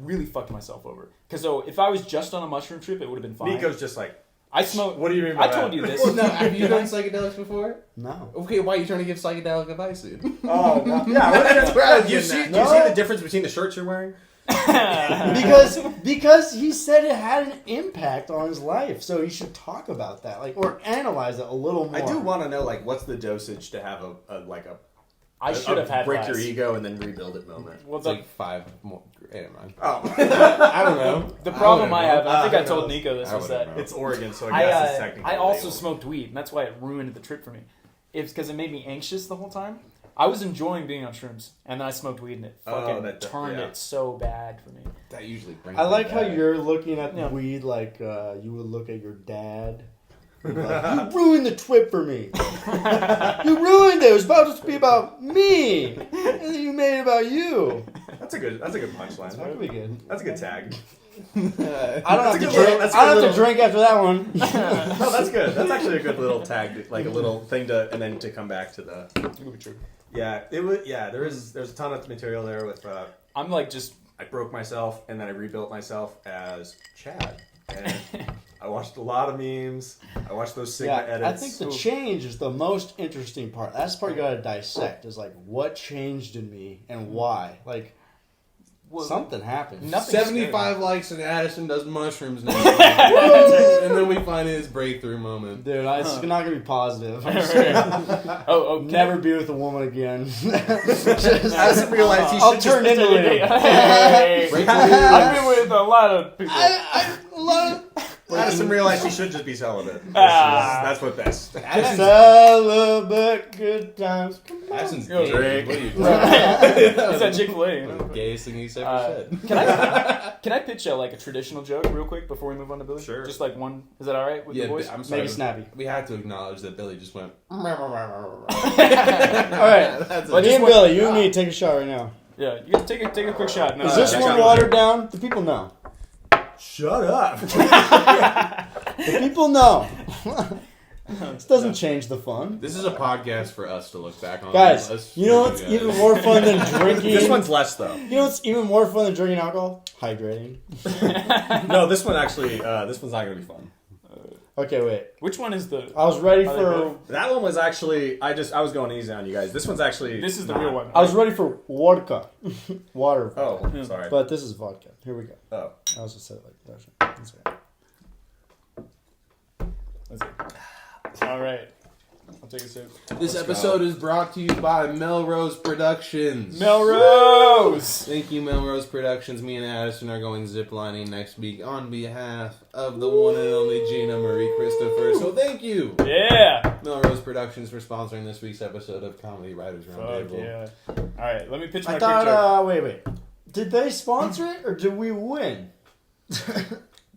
Speaker 2: really fucked myself over. Because if I was just on a mushroom trip, it would have been fine.
Speaker 4: Nico's just like,
Speaker 2: I smoked.
Speaker 4: what do you mean by
Speaker 2: I
Speaker 4: that?
Speaker 2: told you this.
Speaker 1: Well, no, have you done psychedelics before?
Speaker 3: No.
Speaker 1: Okay, why are you trying to give psychedelic advice, dude?
Speaker 4: Oh, no. Yeah, that's where I was
Speaker 1: getting
Speaker 4: see,
Speaker 1: at.
Speaker 4: do you see the difference between the shirts you're wearing?
Speaker 3: because he said it had an impact on his life, so he should talk about that, like, or analyze it a little more.
Speaker 4: I do want to know, like, what's the dosage to have a
Speaker 2: I should have had
Speaker 4: break
Speaker 2: less.
Speaker 4: your ego and then rebuild it moment.
Speaker 2: Well,
Speaker 1: It's like 5 more. Never mind.
Speaker 4: Oh,
Speaker 1: I don't know.
Speaker 2: the problem I have,
Speaker 1: know.
Speaker 2: I think I
Speaker 4: who
Speaker 2: told
Speaker 4: knows?
Speaker 2: Nico this,
Speaker 1: I
Speaker 2: was
Speaker 1: wouldn't
Speaker 2: that
Speaker 1: know.
Speaker 4: it's Oregon, so I guess it's technically
Speaker 2: I also
Speaker 4: illegal.
Speaker 2: smoked weed, and that's why it ruined the trip for me. It's because it made me anxious the whole time. I was enjoying being on shrooms, and then I smoked weed, and it fucking turned it so bad for me.
Speaker 1: That usually brings
Speaker 3: I
Speaker 1: me
Speaker 3: like how
Speaker 1: back.
Speaker 3: you're looking at the
Speaker 2: Yeah.
Speaker 3: weed like you would look at your dad. Like, you ruined the trip for me. You ruined it. It was supposed to be about me, and then you made it about you.
Speaker 4: That's a good punchline.
Speaker 3: That could be good.
Speaker 4: That's a good tag.
Speaker 3: I don't have
Speaker 4: That's
Speaker 3: to
Speaker 4: a good
Speaker 3: drink.
Speaker 4: little- that's a
Speaker 3: I don't
Speaker 4: good
Speaker 3: have to drink after that one.
Speaker 4: No, that's good. That's actually a good little tag, like a little thing to, and then to come back to the.
Speaker 2: It would be true.
Speaker 4: Yeah, it would. Yeah, there's a ton of material there with.
Speaker 2: I'm like just.
Speaker 4: I broke myself and then I rebuilt myself as Chad, and I watched a lot of memes. I watched those Sigma
Speaker 3: Yeah,
Speaker 4: edits.
Speaker 3: I think the change is the most interesting part. That's the part you gotta dissect. Is like what changed in me and why. Like something happened.
Speaker 2: Nothing
Speaker 1: 75 likes and Addison does mushrooms now. And then we find his breakthrough moment.
Speaker 3: Dude, it's not gonna be positive. I'm just gonna
Speaker 2: Oh,
Speaker 3: never be with a woman again.
Speaker 4: Addison realized he
Speaker 3: I'll
Speaker 4: should
Speaker 3: turn
Speaker 4: just.
Speaker 3: into it.
Speaker 2: Hey.
Speaker 1: Break
Speaker 2: I've been with a lot of people.
Speaker 4: Addison realized he should just be celibate. That's what best.
Speaker 3: Celebrate good times.
Speaker 1: Addison's
Speaker 2: Yo,
Speaker 1: gay.
Speaker 4: Drake.
Speaker 1: What are you doing?
Speaker 2: Is that Chick-fil-A? You know?
Speaker 1: Gayest thing he's ever said.
Speaker 2: Can I pitch a traditional joke real quick before we move on to Billy?
Speaker 4: Sure.
Speaker 2: Just like one. Is that all right with the voice?
Speaker 1: I'm sorry.
Speaker 3: Make it snappy.
Speaker 1: We had to acknowledge that Billy just went.
Speaker 3: All right,
Speaker 1: That's
Speaker 2: But
Speaker 3: me
Speaker 2: just
Speaker 3: and
Speaker 2: one-
Speaker 3: Billy, you and me, take a shot right now.
Speaker 2: Yeah, you can take a quick shot. No,
Speaker 3: Is this
Speaker 2: check
Speaker 3: one
Speaker 2: out-
Speaker 3: watered down? The people know.
Speaker 4: Shut up.
Speaker 3: The people know. This doesn't change the fun.
Speaker 1: This is a podcast for us to look back on.
Speaker 3: Guys,
Speaker 1: Us
Speaker 3: you know
Speaker 1: for
Speaker 3: what's
Speaker 1: guys.
Speaker 3: even more fun than drinking?
Speaker 4: This one's less though.
Speaker 3: You know what's even more fun than drinking alcohol? Hydrating.
Speaker 4: No, this one actually. This one's not gonna be fun.
Speaker 3: Okay, wait.
Speaker 2: Which one is the?
Speaker 3: I was ready
Speaker 2: Are they
Speaker 3: for.
Speaker 2: both?
Speaker 4: That one was actually. I was going easy on you guys. This one's actually.
Speaker 2: This is the real one.
Speaker 3: I was ready for vodka. Water.
Speaker 4: Oh, sorry.
Speaker 3: But this is vodka. Here we go.
Speaker 4: Oh.
Speaker 3: I was just said it like that. That's right.
Speaker 2: Let's see. All right. I'll take a sip.
Speaker 1: This episode is brought to you by Melrose Productions.
Speaker 2: Melrose.
Speaker 1: Thank you, Melrose Productions. Me and Addison are going ziplining next week on behalf of the one and only Gina Marie Christopher. So thank you,
Speaker 2: Yeah.
Speaker 1: Melrose Productions, for sponsoring this week's episode of Comedy Writers
Speaker 2: Fuck
Speaker 1: Roundtable.
Speaker 2: yeah. All right. Let me pitch my
Speaker 3: I
Speaker 2: quick joke.
Speaker 3: thought, wait. Did they sponsor it or did we win?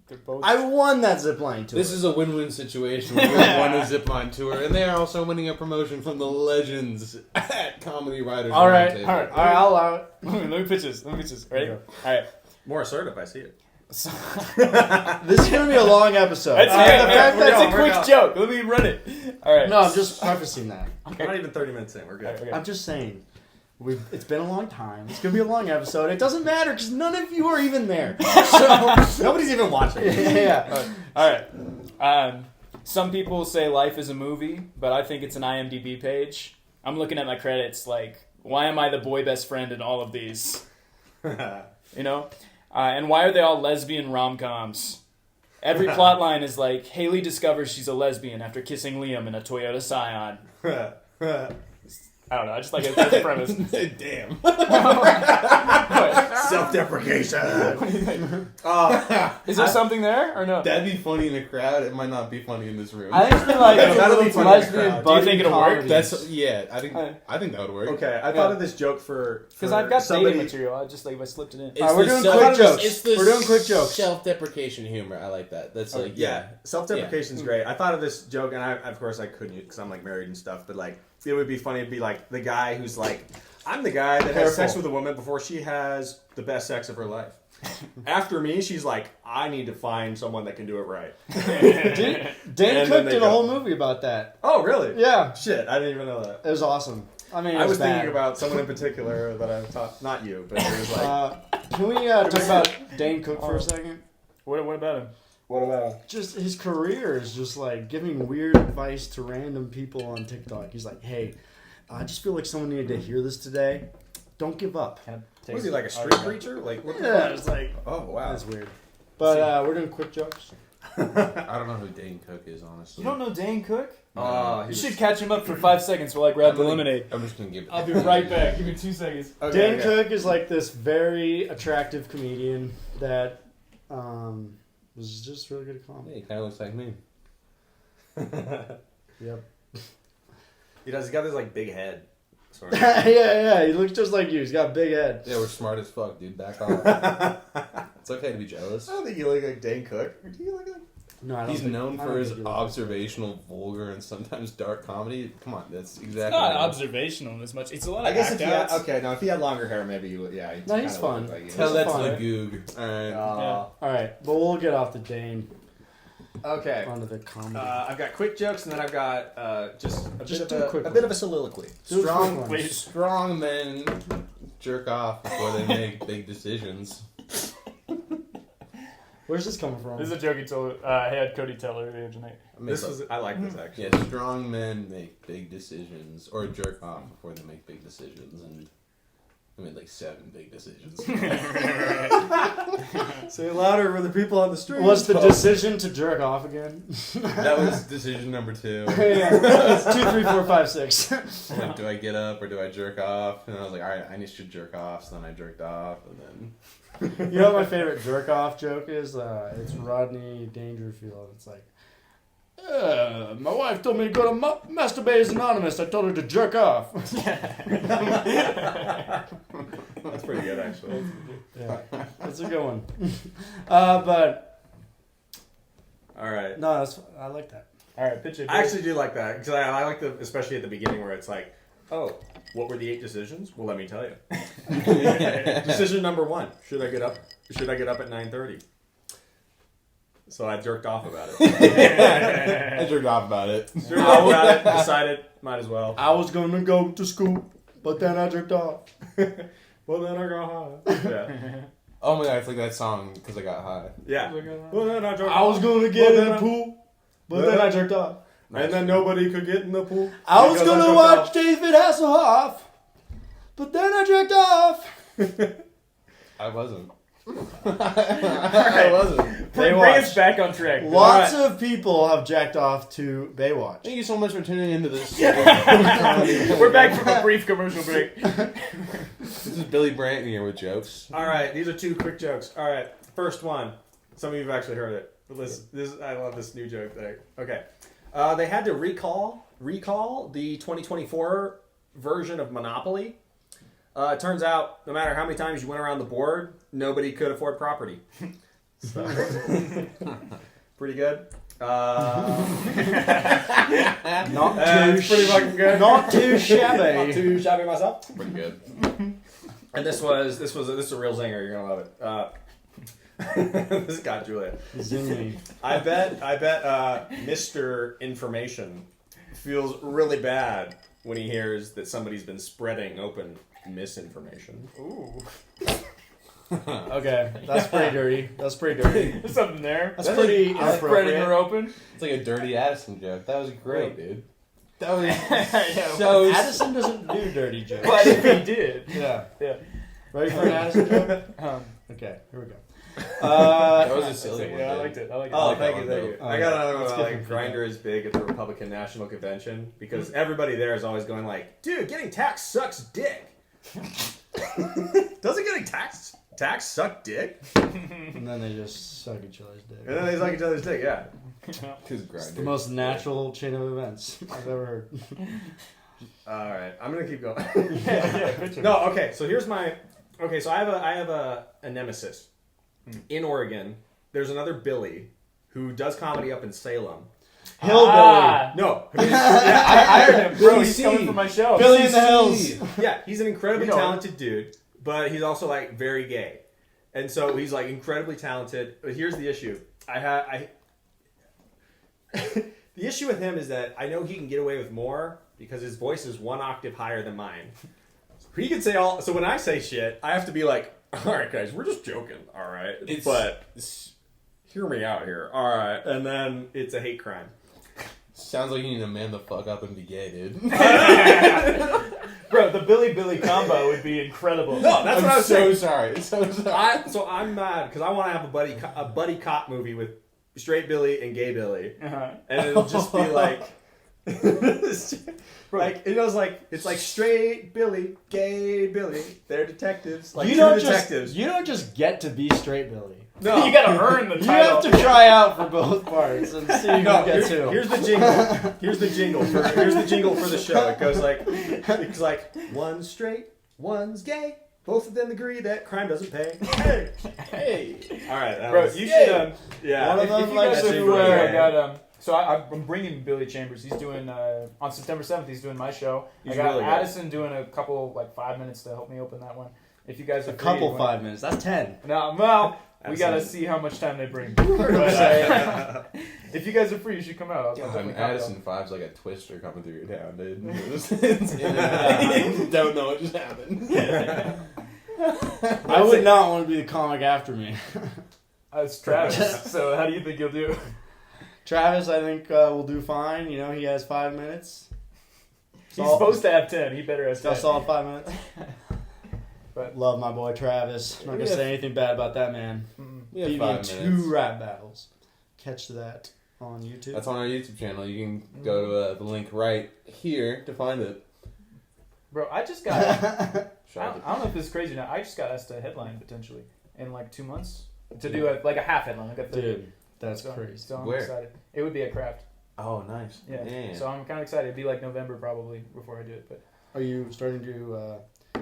Speaker 2: They're both.
Speaker 3: I won that zipline tour.
Speaker 1: This is a win-win situation. We won a zipline tour, and they are also winning a promotion from the legends at Comedy Writers
Speaker 3: all right.
Speaker 1: Roundtable.
Speaker 3: All right, I'll allow it.
Speaker 2: Let me pitch this. Ready?
Speaker 3: Okay.
Speaker 2: All right.
Speaker 4: More assertive. I see it.
Speaker 2: So,
Speaker 3: This is gonna be a long episode.
Speaker 2: that's
Speaker 3: All right,
Speaker 2: it.
Speaker 3: the fact
Speaker 2: It's
Speaker 3: that-
Speaker 2: a quick joke. Let me run it. All right.
Speaker 3: No, I'm just prefacing that.
Speaker 4: We're not even 30 minutes in. We're good.
Speaker 2: Okay.
Speaker 3: I'm just saying. It's been a long time. It's gonna be a long episode. It doesn't matter because none of you are even there. So
Speaker 4: Nobody's even watching.
Speaker 3: yeah.
Speaker 2: All right. Some people say life is a movie, but I think it's an IMDb page. I'm looking at my credits like, why am I the boy best friend in all of these? You know? And why are they all lesbian rom-coms? Every plot line is like, Haley discovers she's a lesbian after kissing Liam in a Toyota Scion. I don't know. I just like it as a premise.
Speaker 1: Damn.
Speaker 4: Self-deprecation.
Speaker 2: Is there something there or no?
Speaker 1: That'd be funny in a crowd. It might not be funny in this room.
Speaker 3: I think it's like
Speaker 4: That'll be funny in the
Speaker 3: lesbian
Speaker 4: crowd.
Speaker 2: Do you
Speaker 3: buddy
Speaker 2: think it'll work?
Speaker 3: comedies.
Speaker 1: That's I think that would work.
Speaker 4: Okay, I thought of this joke for
Speaker 2: Because I've got
Speaker 4: somebody.
Speaker 2: dating material. I just I slipped it in.
Speaker 1: It's
Speaker 3: Alright, we're
Speaker 1: the
Speaker 3: doing
Speaker 1: self-
Speaker 3: quick jokes.
Speaker 1: It's the
Speaker 3: We're doing quick jokes.
Speaker 1: Self-deprecation humor. I like that. That's like
Speaker 4: Yeah, self-deprecation's great. I thought of this joke, and of course I couldn't because I'm like married and stuff. But like, it would be funny to be like the guy who's like, I'm the guy that has sex with a woman before she has the best sex of her life. After me, she's like, I need to find someone that can do it right.
Speaker 3: Dane
Speaker 4: And then
Speaker 3: Cook
Speaker 4: they
Speaker 3: did a
Speaker 4: go.
Speaker 3: whole movie about that.
Speaker 4: Oh, really?
Speaker 3: Yeah,
Speaker 4: Shit, I didn't even know that.
Speaker 3: it was awesome. I mean, it
Speaker 4: I was
Speaker 3: bad.
Speaker 4: thinking about someone in particular that I thought, not you, but it was like,
Speaker 3: Can we talk about Dane Cook for a second?
Speaker 2: What about him?
Speaker 4: what about?
Speaker 3: Just his career is just like giving weird advice to random people on TikTok. He's like, "Hey, I just feel like someone needed to hear this today. Don't give up."
Speaker 4: Was he like a street preacher? Like, what the
Speaker 3: Yeah,
Speaker 4: fuck?
Speaker 3: it's like
Speaker 4: Oh, wow.
Speaker 3: that's weird. But we're doing quick jokes.
Speaker 1: I don't know who Dane Cook is, honestly.
Speaker 2: You don't know Dane Cook?
Speaker 4: Oh,
Speaker 2: You should catch him up for 5 seconds while I grab the
Speaker 1: I'm
Speaker 2: lemonade.
Speaker 1: I'm just gonna give it.
Speaker 2: I'll be right back. Give me 2 seconds.
Speaker 3: Dane Cook is like this very attractive comedian that was just really good at
Speaker 1: Hey,
Speaker 3: comedy.
Speaker 1: he kind of looks like me.
Speaker 3: Yep.
Speaker 4: He does. He's got this like big head. Sort of.
Speaker 3: yeah. He looks just like you. He's got a big head.
Speaker 1: Yeah, we're smart as fuck, dude. Back off. It's okay to be jealous.
Speaker 4: I don't think you look like Dane Cook. Do you look like?
Speaker 3: No, I don't
Speaker 1: He's
Speaker 3: think-
Speaker 1: known
Speaker 3: I
Speaker 1: for
Speaker 3: don't
Speaker 1: his
Speaker 3: think he looks
Speaker 1: observational, vulgar, and sometimes dark comedy. Come on, that's exactly.
Speaker 2: It's not
Speaker 1: what it is.
Speaker 2: observational as much. It's a lot of
Speaker 4: I guess if
Speaker 2: act
Speaker 4: he had,
Speaker 2: outs.
Speaker 4: okay, now if he had longer hair, maybe you would. Yeah,
Speaker 3: No, he's fun.
Speaker 1: Tell that to
Speaker 3: fine.
Speaker 1: the goog. Alright.
Speaker 3: All right, but we'll get off the Dane
Speaker 4: Okay.
Speaker 3: onto the comedy.
Speaker 4: I've got quick jokes, and then I've got just
Speaker 3: Just do a quick
Speaker 4: bit of
Speaker 3: one.
Speaker 4: a soliloquy.
Speaker 3: Do a
Speaker 1: Strong,
Speaker 3: quick one.
Speaker 2: Wait.
Speaker 1: strong men jerk off before they make big decisions.
Speaker 3: Where's this coming from?
Speaker 2: This is a joke he told. I had Cody tell earlier tonight.
Speaker 4: I like this actually.
Speaker 1: Yeah, strong men make big decisions, or jerk off before they make big decisions, and I made like 7 big decisions.
Speaker 4: Say it louder for the people on the street.
Speaker 3: What's the decision to jerk off again?
Speaker 1: That was decision number 2.
Speaker 3: Yeah, it's 2, 3, 4, 5, 6.
Speaker 1: Like, do I get up or do I jerk off? And I was like, all right, I should jerk off. So then I jerked off, and then
Speaker 3: You know what my favorite jerk off joke is? It's Rodney Dangerfield. It's like, my wife told me to go to Masturbates Anonymous. I told her to jerk off.
Speaker 4: That's pretty good actually.
Speaker 3: Yeah, that's a good one. But
Speaker 4: All right.
Speaker 3: no, I like that.
Speaker 2: All right, pitch it.
Speaker 4: I actually do like that because I like especially at the beginning where it's like, oh, what were the 8 decisions? Well, let me tell you. Decision number 1: Should I get up? Should I get up at 9:30? So I jerked off about it.
Speaker 1: I jerked off about it.
Speaker 4: Jerked off about it. Decided might as well.
Speaker 3: I was gonna go to school, but then I jerked off.
Speaker 4: Well, then I got high. Yeah.
Speaker 1: Oh my god, it's like that song because I got high.
Speaker 4: Yeah. Well, then I jerked
Speaker 3: I was
Speaker 4: off.
Speaker 3: gonna get
Speaker 4: Well,
Speaker 3: in the
Speaker 4: then
Speaker 3: pool, but then I jerked off.
Speaker 4: And then nobody could get in the pool.
Speaker 3: I was
Speaker 4: because
Speaker 3: gonna
Speaker 4: jerked
Speaker 3: watch
Speaker 4: off.
Speaker 3: David Hasselhoff, but then I jerked off.
Speaker 1: I wasn't. I wasn't.
Speaker 2: Bring us back on track.
Speaker 3: Lots of people have jacked off to Baywatch.
Speaker 1: Thank you so much for tuning into this.
Speaker 2: We're back from a brief commercial break.
Speaker 1: This is Billy Brandt here with jokes.
Speaker 4: All right, these are 2 quick jokes. All right, first one. Some of you have actually heard it. But I love this new joke thing. Okay, they had to recall the 2024 version of Monopoly. It turns out, no matter how many times you went around the board, nobody could afford property. So, pretty good. That's pretty fucking good.
Speaker 3: Not too shabby.
Speaker 4: Not too shabby myself.
Speaker 1: Pretty good.
Speaker 4: And this is a real zinger. You're gonna love it. This got Julia.
Speaker 3: Zimmy.
Speaker 4: I bet Mr. Information feels really bad when he hears that somebody's been spreading open misinformation.
Speaker 2: Ooh.
Speaker 3: Okay, that's pretty dirty. That's pretty dirty.
Speaker 2: There's something there.
Speaker 3: That's pretty
Speaker 2: Spreading
Speaker 3: inappropriate.
Speaker 2: her open.
Speaker 1: It's like a dirty Addison joke. That was great, dude. That was
Speaker 2: Yeah,
Speaker 1: so.
Speaker 3: Addison doesn't do dirty jokes.
Speaker 2: but if he did.
Speaker 3: Yeah.
Speaker 2: Yeah.
Speaker 3: Ready for an Addison joke?
Speaker 2: Um,
Speaker 3: Okay, here we go.
Speaker 1: That was a silly one.
Speaker 2: Yeah, I
Speaker 1: dude.
Speaker 2: liked it. I liked it.
Speaker 4: Oh,
Speaker 1: like that
Speaker 4: thank you,
Speaker 1: one,
Speaker 4: thank you.
Speaker 3: though.
Speaker 4: I got another one
Speaker 3: Let's
Speaker 4: about
Speaker 3: get
Speaker 4: like
Speaker 3: from
Speaker 4: Grindr is big at the Republican National Convention because everybody there is always going like, dude, getting taxed sucks dick. Doesn't getting taxed suck dick?
Speaker 3: And then they just suck each other's dick.
Speaker 4: And then they suck each other's dick, yeah.
Speaker 1: Because
Speaker 3: It's the most natural chain of events I've ever heard.
Speaker 4: Alright, I'm gonna keep going.
Speaker 2: Yeah, picture.
Speaker 4: No, okay, so here's my so I have a nemesis. In Oregon, there's another Billy who does comedy up in Salem.
Speaker 3: Hillbilly.
Speaker 2: Ah,
Speaker 4: No.
Speaker 2: I heard him. Bro,
Speaker 1: Billy
Speaker 2: he's
Speaker 1: C.
Speaker 2: coming for my show.
Speaker 3: Billy in the hills.
Speaker 4: Yeah, he's an incredibly
Speaker 2: You know him.
Speaker 4: talented dude, but he's also like very gay, and so he's like incredibly talented. But here's the issue: the issue with him is that I know he can get away with more because his voice is one octave higher than mine. He can say all. So when I say shit, I have to be like, "All right, guys, we're just joking. All right, but hear me out here. All right," and then it's a hate crime.
Speaker 1: Sounds like you need to man the fuck up and be gay, dude.
Speaker 2: Bro, the Billy combo would be incredible.
Speaker 4: No, that's what I
Speaker 1: I'm
Speaker 4: was
Speaker 1: so
Speaker 4: saying.
Speaker 1: sorry. So sorry.
Speaker 4: So I'm mad because I want to have a buddy cop movie with straight Billy and gay Billy,
Speaker 2: Uh-huh.
Speaker 4: and it'll just be like, like it was like it's like straight Billy, gay Billy. They're detectives, like
Speaker 3: you
Speaker 4: two
Speaker 3: don't
Speaker 4: detectives.
Speaker 3: you don't just get to be straight Billy.
Speaker 4: No,
Speaker 2: You gotta earn the
Speaker 3: You
Speaker 2: title.
Speaker 3: have to try out for both parts and see who
Speaker 4: no.
Speaker 3: gets who.
Speaker 4: Here's the jingle. Here's the jingle for the show. It goes like, it's like one's straight, one's gay. Both of them agree that crime doesn't pay. Hey,
Speaker 1: Hey.
Speaker 4: all right, that
Speaker 2: Bro,
Speaker 4: was,
Speaker 2: you should.
Speaker 4: yeah.
Speaker 3: One of
Speaker 2: If
Speaker 3: them
Speaker 2: you
Speaker 3: likes
Speaker 2: guys
Speaker 3: to
Speaker 2: are
Speaker 3: wear-
Speaker 2: aware, I got So I'm bringing Billy Chambers. He's doing on September 7th. He's doing my show.
Speaker 4: He's
Speaker 2: I got
Speaker 4: really good.
Speaker 2: Addison doing a couple like 5 minutes to help me open that one. If you guys are
Speaker 3: A
Speaker 2: free,
Speaker 3: couple
Speaker 2: you wanna-
Speaker 3: 5 minutes. That's 10.
Speaker 2: No, well, we gotta
Speaker 4: Absolutely.
Speaker 2: see how much time they bring. But, if you guys are free, you should come out. I'll
Speaker 1: God,
Speaker 2: definitely come out.
Speaker 1: Addison 5's like a twister coming through your town, dude. It's in and out. Don't know what just happened.
Speaker 3: I would not want to be the comic after me.
Speaker 2: It's Travis. So how do you think you'll do?
Speaker 3: Travis, I think, will do fine. You know, he has 5 minutes.
Speaker 2: He's supposed to have 10. He better have
Speaker 3: Still
Speaker 2: 10.
Speaker 3: solid 5 minutes.
Speaker 2: But-
Speaker 3: Love my boy Travis. I'm not going to say anything bad about that man.
Speaker 1: We have
Speaker 3: Beat me in
Speaker 1: 5
Speaker 3: 2
Speaker 1: minutes.
Speaker 3: rap battles. Catch that on YouTube.
Speaker 1: That's on our YouTube channel. You can go to the link right here to find it.
Speaker 2: Bro, I just got. I
Speaker 1: Shout
Speaker 2: don't know if this is crazy or not. I just got asked to headline potentially in like 2 months to do a half headline. Like a third.
Speaker 3: Dude, that's
Speaker 2: So-
Speaker 3: crazy.
Speaker 2: So I'm
Speaker 1: Where?
Speaker 2: excited. It would be a craft.
Speaker 1: Oh, nice.
Speaker 2: Yeah.
Speaker 1: Damn.
Speaker 2: So I'm kind of excited. It'd be like November probably before I do it. But
Speaker 3: Are you starting to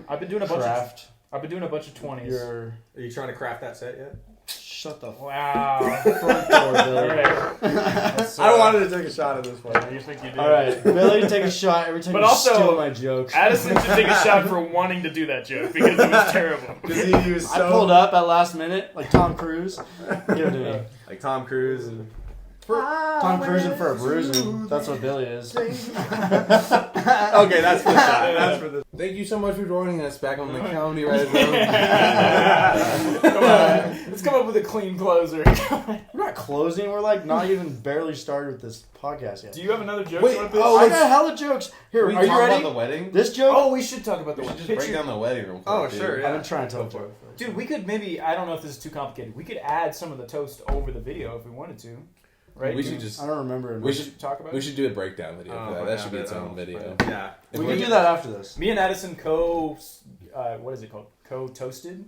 Speaker 2: I've been doing a bunch.
Speaker 3: craft
Speaker 2: I've been doing a bunch of 20s.
Speaker 3: your...
Speaker 4: Are you trying to craft that set yet?
Speaker 3: Shut the
Speaker 2: Wow.
Speaker 3: front door, Billy.
Speaker 2: All right. That's,
Speaker 4: I wanted to take a shot at this one.
Speaker 2: You think you do?
Speaker 3: All right, Billy, take a shot every time
Speaker 2: But
Speaker 3: you
Speaker 2: also,
Speaker 3: steal my jokes.
Speaker 2: Addison should take a shot for wanting to do that joke because it was terrible.
Speaker 4: Because he was
Speaker 3: I pulled up at last minute, like Tom Cruise. Give it to me.
Speaker 4: like Tom Cruise and
Speaker 3: Tom cruising for a bruising. That's what Billy is.
Speaker 4: okay, that's for the shot. That's for the.
Speaker 1: Thank you so much for joining us back on the Comedy Red Room.
Speaker 2: Come on. Let's come up with a clean closer.
Speaker 3: We're not closing. We're like not even barely started with this podcast yet.
Speaker 2: Do you have another joke?
Speaker 1: Wait,
Speaker 2: you want to
Speaker 1: oh,
Speaker 3: I got hella jokes. Here,
Speaker 1: we
Speaker 3: are you
Speaker 1: talk
Speaker 3: ready?
Speaker 1: about the wedding?
Speaker 3: This joke?
Speaker 2: Oh, we should talk about the
Speaker 1: We
Speaker 2: one.
Speaker 1: should just break down the wedding real quick.
Speaker 4: Oh,
Speaker 1: dude.
Speaker 4: sure, yeah.
Speaker 3: I've been trying to tell a joke first.
Speaker 2: Dude, we could maybe, I don't know if this is too complicated. We could add some of the toast over the video if we wanted to. Right?
Speaker 1: We should just.
Speaker 3: I don't remember.
Speaker 1: We should.
Speaker 2: talk about
Speaker 1: We
Speaker 2: it.
Speaker 1: should do a breakdown video for that. That should be its own video.
Speaker 4: Yeah.
Speaker 1: If
Speaker 3: We
Speaker 1: we-
Speaker 3: can do that after this.
Speaker 2: Me and Addison what is it called? Co-toasted?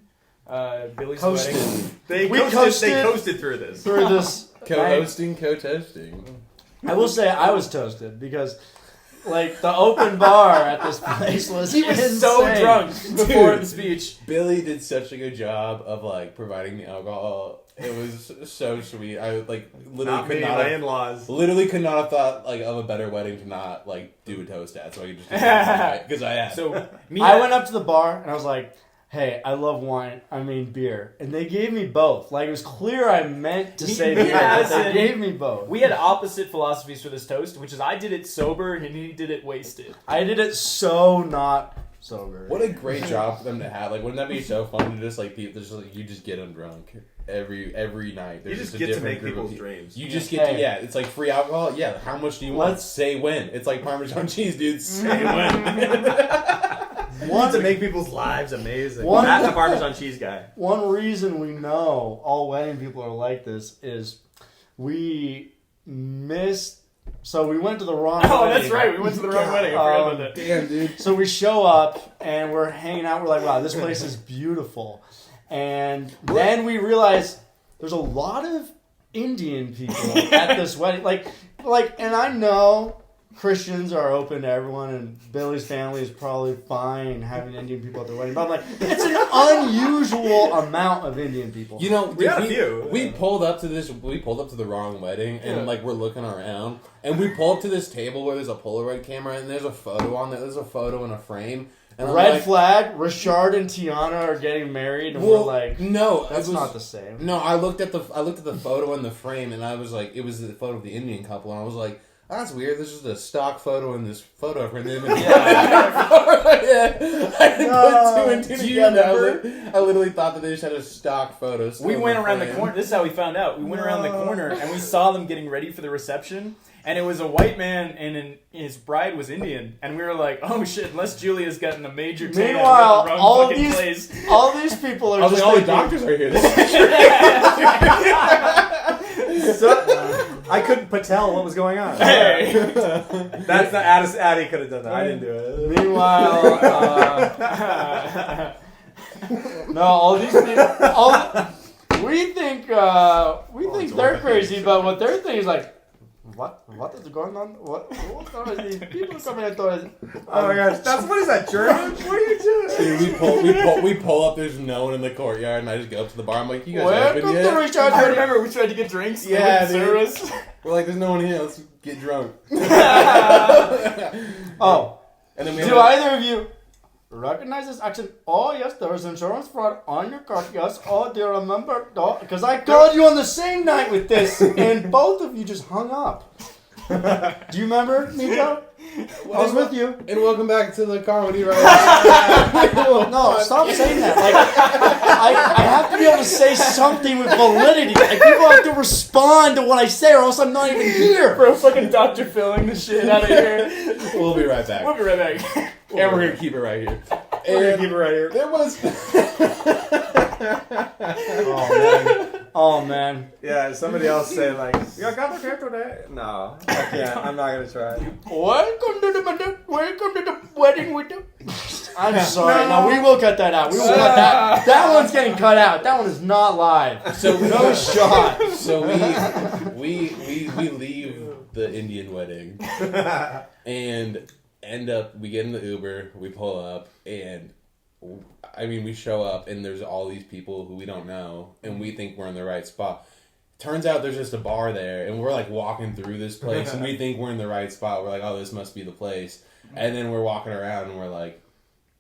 Speaker 2: Billy's
Speaker 3: Coasted.
Speaker 2: wedding.
Speaker 4: They
Speaker 3: We
Speaker 4: coasted
Speaker 3: coasted
Speaker 4: through this.
Speaker 3: Through this,
Speaker 1: Co-hosting, co-toasting.
Speaker 3: I will say I was toasted because, like, the open bar at this place was
Speaker 2: He was
Speaker 3: insane.
Speaker 2: so drunk before
Speaker 1: Dude.
Speaker 2: the speech.
Speaker 1: Billy did such a good job of like providing the alcohol. It was so sweet. I like literally
Speaker 4: Not
Speaker 1: could
Speaker 4: me,
Speaker 1: not
Speaker 4: my
Speaker 1: have,
Speaker 4: in-laws.
Speaker 1: literally could not have thought like of a better wedding to not like do a toast at. So I could just do it because I had.
Speaker 2: So, me
Speaker 3: I
Speaker 2: and-
Speaker 3: went up to the bar and I was like, "Hey, I love wine. I mean beer," and they gave me both. Like it was clear I meant to say beer, but they
Speaker 2: Addison-
Speaker 3: gave me both.
Speaker 2: We had opposite philosophies for this toast, which is I did it sober and he did it wasted.
Speaker 3: I did it so not sober.
Speaker 1: What a great job for them to have. Like, wouldn't that be so fun to just like people? Just like you just get them drunk every night.
Speaker 4: You
Speaker 1: There's
Speaker 4: just
Speaker 1: a
Speaker 4: get to
Speaker 1: different
Speaker 4: make
Speaker 1: group of
Speaker 4: people's
Speaker 1: people.
Speaker 4: dreams.
Speaker 1: You just get to,
Speaker 3: Hey.
Speaker 1: yeah, it's like free alcohol. Yeah, how much do you want?
Speaker 3: Let's-
Speaker 1: Say when. It's like Parmesan cheese, dude. Say when.
Speaker 4: Want to make people's lives amazing.
Speaker 3: One-
Speaker 4: Matt, the Parmesan cheese guy.
Speaker 3: One reason we know all wedding people are like this is we missed. So we went to the wrong wedding.
Speaker 2: Oh, that's right. We went to the wrong wedding. I forgot about that.
Speaker 1: Damn, dude.
Speaker 3: So we show up and we're hanging out. We're like, wow, this place is beautiful. And then we realize there's a lot of Indian people at this wedding. Like, and I know Christians are open to everyone, and Billy's family is probably fine having Indian people at their wedding. But I'm like, it's an unusual amount of Indian people.
Speaker 1: You know,
Speaker 4: We had a few.
Speaker 1: We pulled up to the wrong wedding, and
Speaker 2: Yeah.
Speaker 1: like we're looking around, and we pull up to this table where there's a Polaroid camera, and there's a photo on there. There's a photo in a frame. And I'm
Speaker 3: Red
Speaker 1: like,
Speaker 3: flag, Richard and Tiana are getting married, and
Speaker 1: well,
Speaker 3: we're like,
Speaker 1: no,
Speaker 3: that's
Speaker 1: it was,
Speaker 3: not the same.
Speaker 1: No, I looked at the photo in the frame, and I was like, it was the photo of the Indian couple, and I was like, that's weird. This is a stock photo in this photo for them. I didn't put two and two
Speaker 3: Do you
Speaker 1: together.
Speaker 3: remember?
Speaker 1: I literally thought that they just had a stock photo. still
Speaker 2: We
Speaker 1: in
Speaker 2: went around the
Speaker 1: frame.
Speaker 2: corner. This is how we found out. We went around the corner and we saw them getting ready for the reception. And it was a white man and his bride was Indian. And we were like, oh shit, unless Julia's gotten a major tan,
Speaker 3: Meanwhile,
Speaker 2: we're in the wrong
Speaker 3: all of
Speaker 2: fucking
Speaker 3: these
Speaker 2: place.
Speaker 3: all these people are
Speaker 1: I was
Speaker 3: just
Speaker 1: like, all the
Speaker 3: thinking,
Speaker 1: doctors are here.
Speaker 4: I couldn't tell what was going on.
Speaker 2: Hey.
Speaker 4: That's not Addy could have done that. I didn't do it.
Speaker 3: Meanwhile, no, all these people, we think they're crazy, but what they're thinking is like, what is going on? What are these people coming at us?
Speaker 4: Oh my gosh, what is that, German? What are you doing?
Speaker 1: Dude, we pull up. There's no one in the courtyard, and I just go up to the bar. I'm like, you guys
Speaker 3: Welcome
Speaker 1: open
Speaker 3: to
Speaker 1: yet?
Speaker 3: Richard's
Speaker 2: I
Speaker 3: wedding.
Speaker 2: remember we tried to get drinks. And
Speaker 1: Yeah,
Speaker 2: they wouldn't serve us.
Speaker 1: We're like, there's no one here. Let's get drunk.
Speaker 3: Oh,
Speaker 1: And then we
Speaker 3: do either of you recognize this accent? Oh yes, there was insurance fraud on your car. Yes. Oh, do you remember? Because I called you on the same night with this, and both of you just hung up. Do you remember, Nico? I was with you.
Speaker 1: And welcome back to the comedy right
Speaker 3: No, stop saying that. Like, I have to be able to say something with validity. Like, people have to respond to what I say, or else I'm not even here.
Speaker 2: Bro, fucking Dr. Philling the shit out of here.
Speaker 1: We'll be right back.
Speaker 2: We'll be right back.
Speaker 1: And we're going to keep it right here.
Speaker 4: We're gonna keep it right here.
Speaker 1: There was...
Speaker 3: Oh man.
Speaker 4: Yeah, somebody else say like, "You got the hair today?" No, I can't. I'm not gonna try.
Speaker 3: Welcome to the wedding with the. I'm sorry. No, we will cut that out. We will cut that. That one's getting cut out. That one is not live.
Speaker 1: So
Speaker 3: No shot.
Speaker 1: So we leave the Indian wedding and we get in the Uber, we pull up, and I mean we show up and there's all these people who we don't know and we think we're in the right spot. Turns out there's just a bar there and we're like walking through this place and we think we're in the right spot. We're like, oh, this must be the place. And then we're walking around and we're like,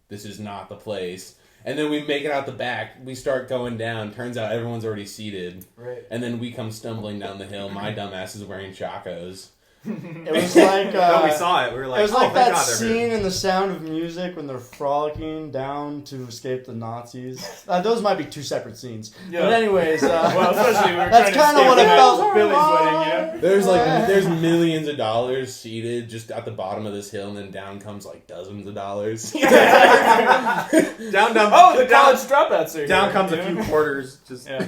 Speaker 1: this is not the place. And then we make it out the back. We start going down. Turns out everyone's already seated.
Speaker 2: Right.
Speaker 1: And then we come stumbling down the hill. My dumbass is wearing chacos.
Speaker 3: It was like
Speaker 4: No, we saw it. We were like,
Speaker 3: it was
Speaker 4: "Oh,
Speaker 3: like
Speaker 4: thank
Speaker 3: that
Speaker 4: God they're
Speaker 3: scene
Speaker 4: here."
Speaker 3: in The Sound of Music when they're frolicking down to escape the Nazis. Those might be two separate scenes.
Speaker 2: Yeah.
Speaker 3: But anyways,
Speaker 2: Well, especially we were
Speaker 3: that's
Speaker 2: trying
Speaker 3: kind
Speaker 2: to
Speaker 3: of what
Speaker 2: escape
Speaker 3: it felt.
Speaker 2: Billy's wedding, you know?
Speaker 1: There's millions of dollars seated just at the bottom of this hill, and then down comes like dozens of dollars.
Speaker 4: Down.
Speaker 2: Oh, the college dropouts are here.
Speaker 4: Down comes
Speaker 2: you
Speaker 4: a
Speaker 2: know?
Speaker 4: few quarters. Just
Speaker 2: Yeah.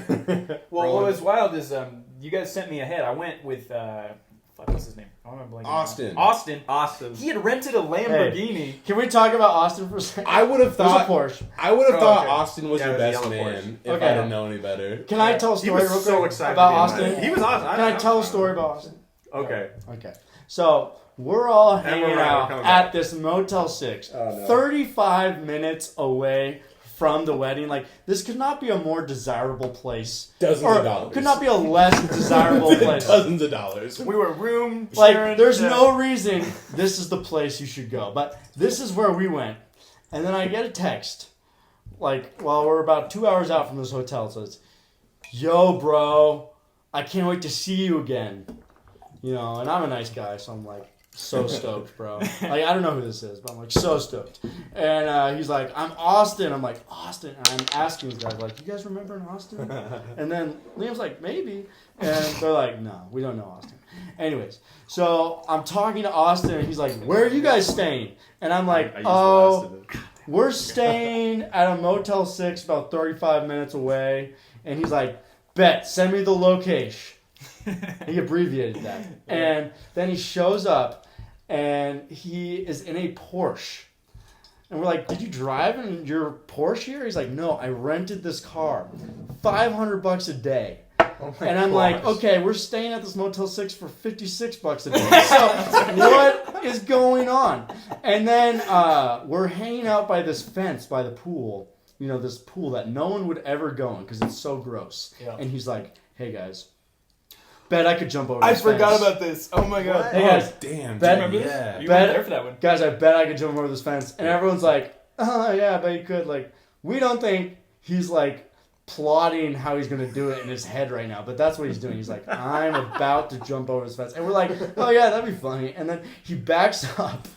Speaker 2: Well, what was wild is you guys sent me ahead. I went with what's his name? I don't know.
Speaker 1: Austin.
Speaker 4: Austin.
Speaker 2: He had rented a Lamborghini.
Speaker 3: Can we talk about Austin for a second?
Speaker 1: I would have
Speaker 3: There's a
Speaker 1: thought
Speaker 3: Porsche.
Speaker 1: thought
Speaker 2: okay.
Speaker 1: Austin was
Speaker 4: Yeah,
Speaker 1: your
Speaker 4: it was a
Speaker 1: best
Speaker 4: yellow
Speaker 1: man if
Speaker 3: Okay.
Speaker 1: I didn't know any better.
Speaker 3: Can I tell a
Speaker 4: He
Speaker 3: story
Speaker 4: was
Speaker 3: real
Speaker 4: so
Speaker 3: quick
Speaker 4: excited
Speaker 3: about
Speaker 4: to be in
Speaker 3: Austin?
Speaker 4: mine. He was awesome.
Speaker 3: Can I tell a story about Austin?
Speaker 4: Okay.
Speaker 3: Okay. So we're all
Speaker 4: And
Speaker 3: hanging
Speaker 4: we're
Speaker 3: out
Speaker 4: coming back.
Speaker 3: at this Motel 6,
Speaker 4: Oh, no.
Speaker 3: 35 minutes away from the wedding. Like, this could not be a more desirable place.
Speaker 1: Dozens
Speaker 3: Or
Speaker 1: of dollars.
Speaker 3: could not be a less desirable place.
Speaker 1: Dozens of dollars.
Speaker 2: We were room
Speaker 3: Like,
Speaker 2: sharing,
Speaker 3: there's no reason this is the place you should go. But this is where we went. And then I get a text. Like, well, we're about 2 hours out from this hotel. So it's, yo, bro, I can't wait to see you again. You know, and I'm a nice guy, so I'm like, so stoked, bro. Like, I don't know who this is, but I'm like, so stoked. And he's like, I'm Austin. I'm like, Austin. And I'm asking these guys, like, you guys remember in Austin? And then Liam's like, maybe. And they're like, no, we don't know Austin. Anyways, so I'm talking to Austin, and he's like, where are you guys staying? And I'm like,
Speaker 4: I used the
Speaker 3: oh,
Speaker 4: last of it.
Speaker 3: We're staying at a Motel 6 about 35 minutes away, and he's like, bet, send me the location. He abbreviated that. And then he shows up, and he is in a Porsche. And we're like, did you drive in your Porsche here? He's like, no, I rented this car. $500 a day. And I'm like, okay, we're staying at this Motel 6 for $56 a day. So what is going on? And then we're hanging out by this fence by the pool. You know, this pool that no one would ever go in because it's so gross. Yeah. And he's like, hey, guys, bet I could jump over this fence.
Speaker 2: I forgot about this. Oh, my God.
Speaker 3: Hey, guys.
Speaker 1: Damn.
Speaker 3: Bet,
Speaker 2: remember this?
Speaker 1: Yeah.
Speaker 2: You weren't there for that one.
Speaker 3: Guys, I bet I could jump over this fence. And everyone's like, oh, yeah, I bet you could. Like, we don't think he's like plotting how he's going to do it in his head right now, but that's what he's doing. He's like, I'm about to jump over this fence. And we're like, oh yeah, that'd be funny. And then he backs up,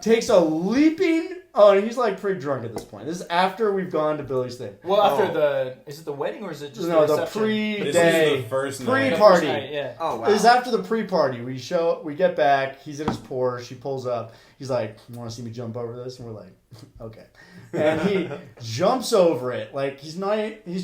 Speaker 3: takes a leaping, and he's like pretty drunk at this point. This is after we've gone to Billy's thing.
Speaker 2: Well, after is it the wedding or is it just
Speaker 3: the
Speaker 2: reception?
Speaker 3: the pre-day,
Speaker 1: This is the first night.
Speaker 3: pre-party.
Speaker 2: Yeah.
Speaker 4: Oh, wow.
Speaker 3: This is after the pre-party. We get back, he's in his Porsche, he pulls up, he's like, you want to see me jump over this? And we're like, okay. And he jumps over it. Like, he's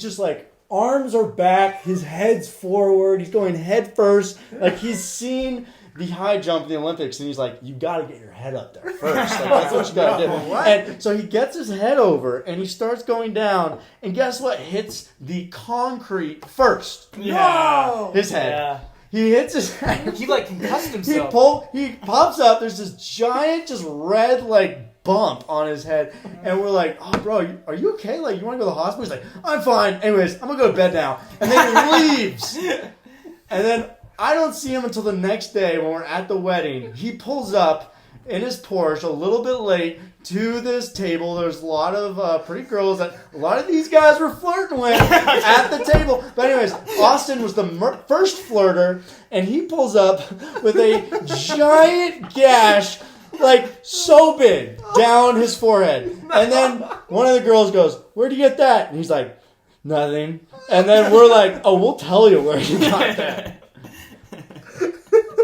Speaker 3: just like, arms are back, his head's forward, he's going head first. Like, he's seen the high jump in the Olympics, and he's like, you gotta get your head up there first. Like, that's what you gotta do.
Speaker 4: What?
Speaker 3: And so he gets his head over, and he starts going down, and guess what hits the concrete first?
Speaker 2: Yeah.
Speaker 3: His head.
Speaker 2: Yeah.
Speaker 3: He hits his head.
Speaker 2: He like concussed himself.
Speaker 3: He pops up, there's this giant, just red, like, bump on his head, and we're like, oh bro, are you okay? Like, you want to go to the hospital? He's like, I'm fine. Anyways, I'm gonna go to bed now. And then he leaves. And then I don't see him until the next day when we're at the wedding. He pulls up in his Porsche a little bit late to this table. There's a lot of pretty girls that a lot of these guys were flirting with at the table. But anyways, Austin was the first flirter, and he pulls up with a giant gash, like, so big, down his forehead. And then one of the girls goes, where'd you get that? And he's like, nothing. And then we're like, oh, we'll tell you where you got that.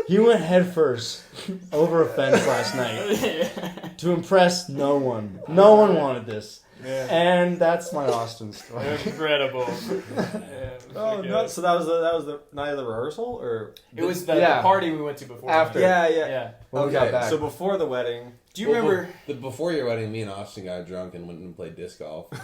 Speaker 3: He went head first over a fence last night to impress no one. No one wanted this. Yeah. And that's my Austin story.
Speaker 2: Incredible.
Speaker 4: Oh no! So that was the night of the rehearsal, or
Speaker 2: it was the party we went to before.
Speaker 3: After,
Speaker 4: yeah.
Speaker 3: When we got back.
Speaker 4: So before the wedding,
Speaker 2: do you remember
Speaker 1: before your wedding? Me and Austin got drunk and went and played disc golf.
Speaker 2: I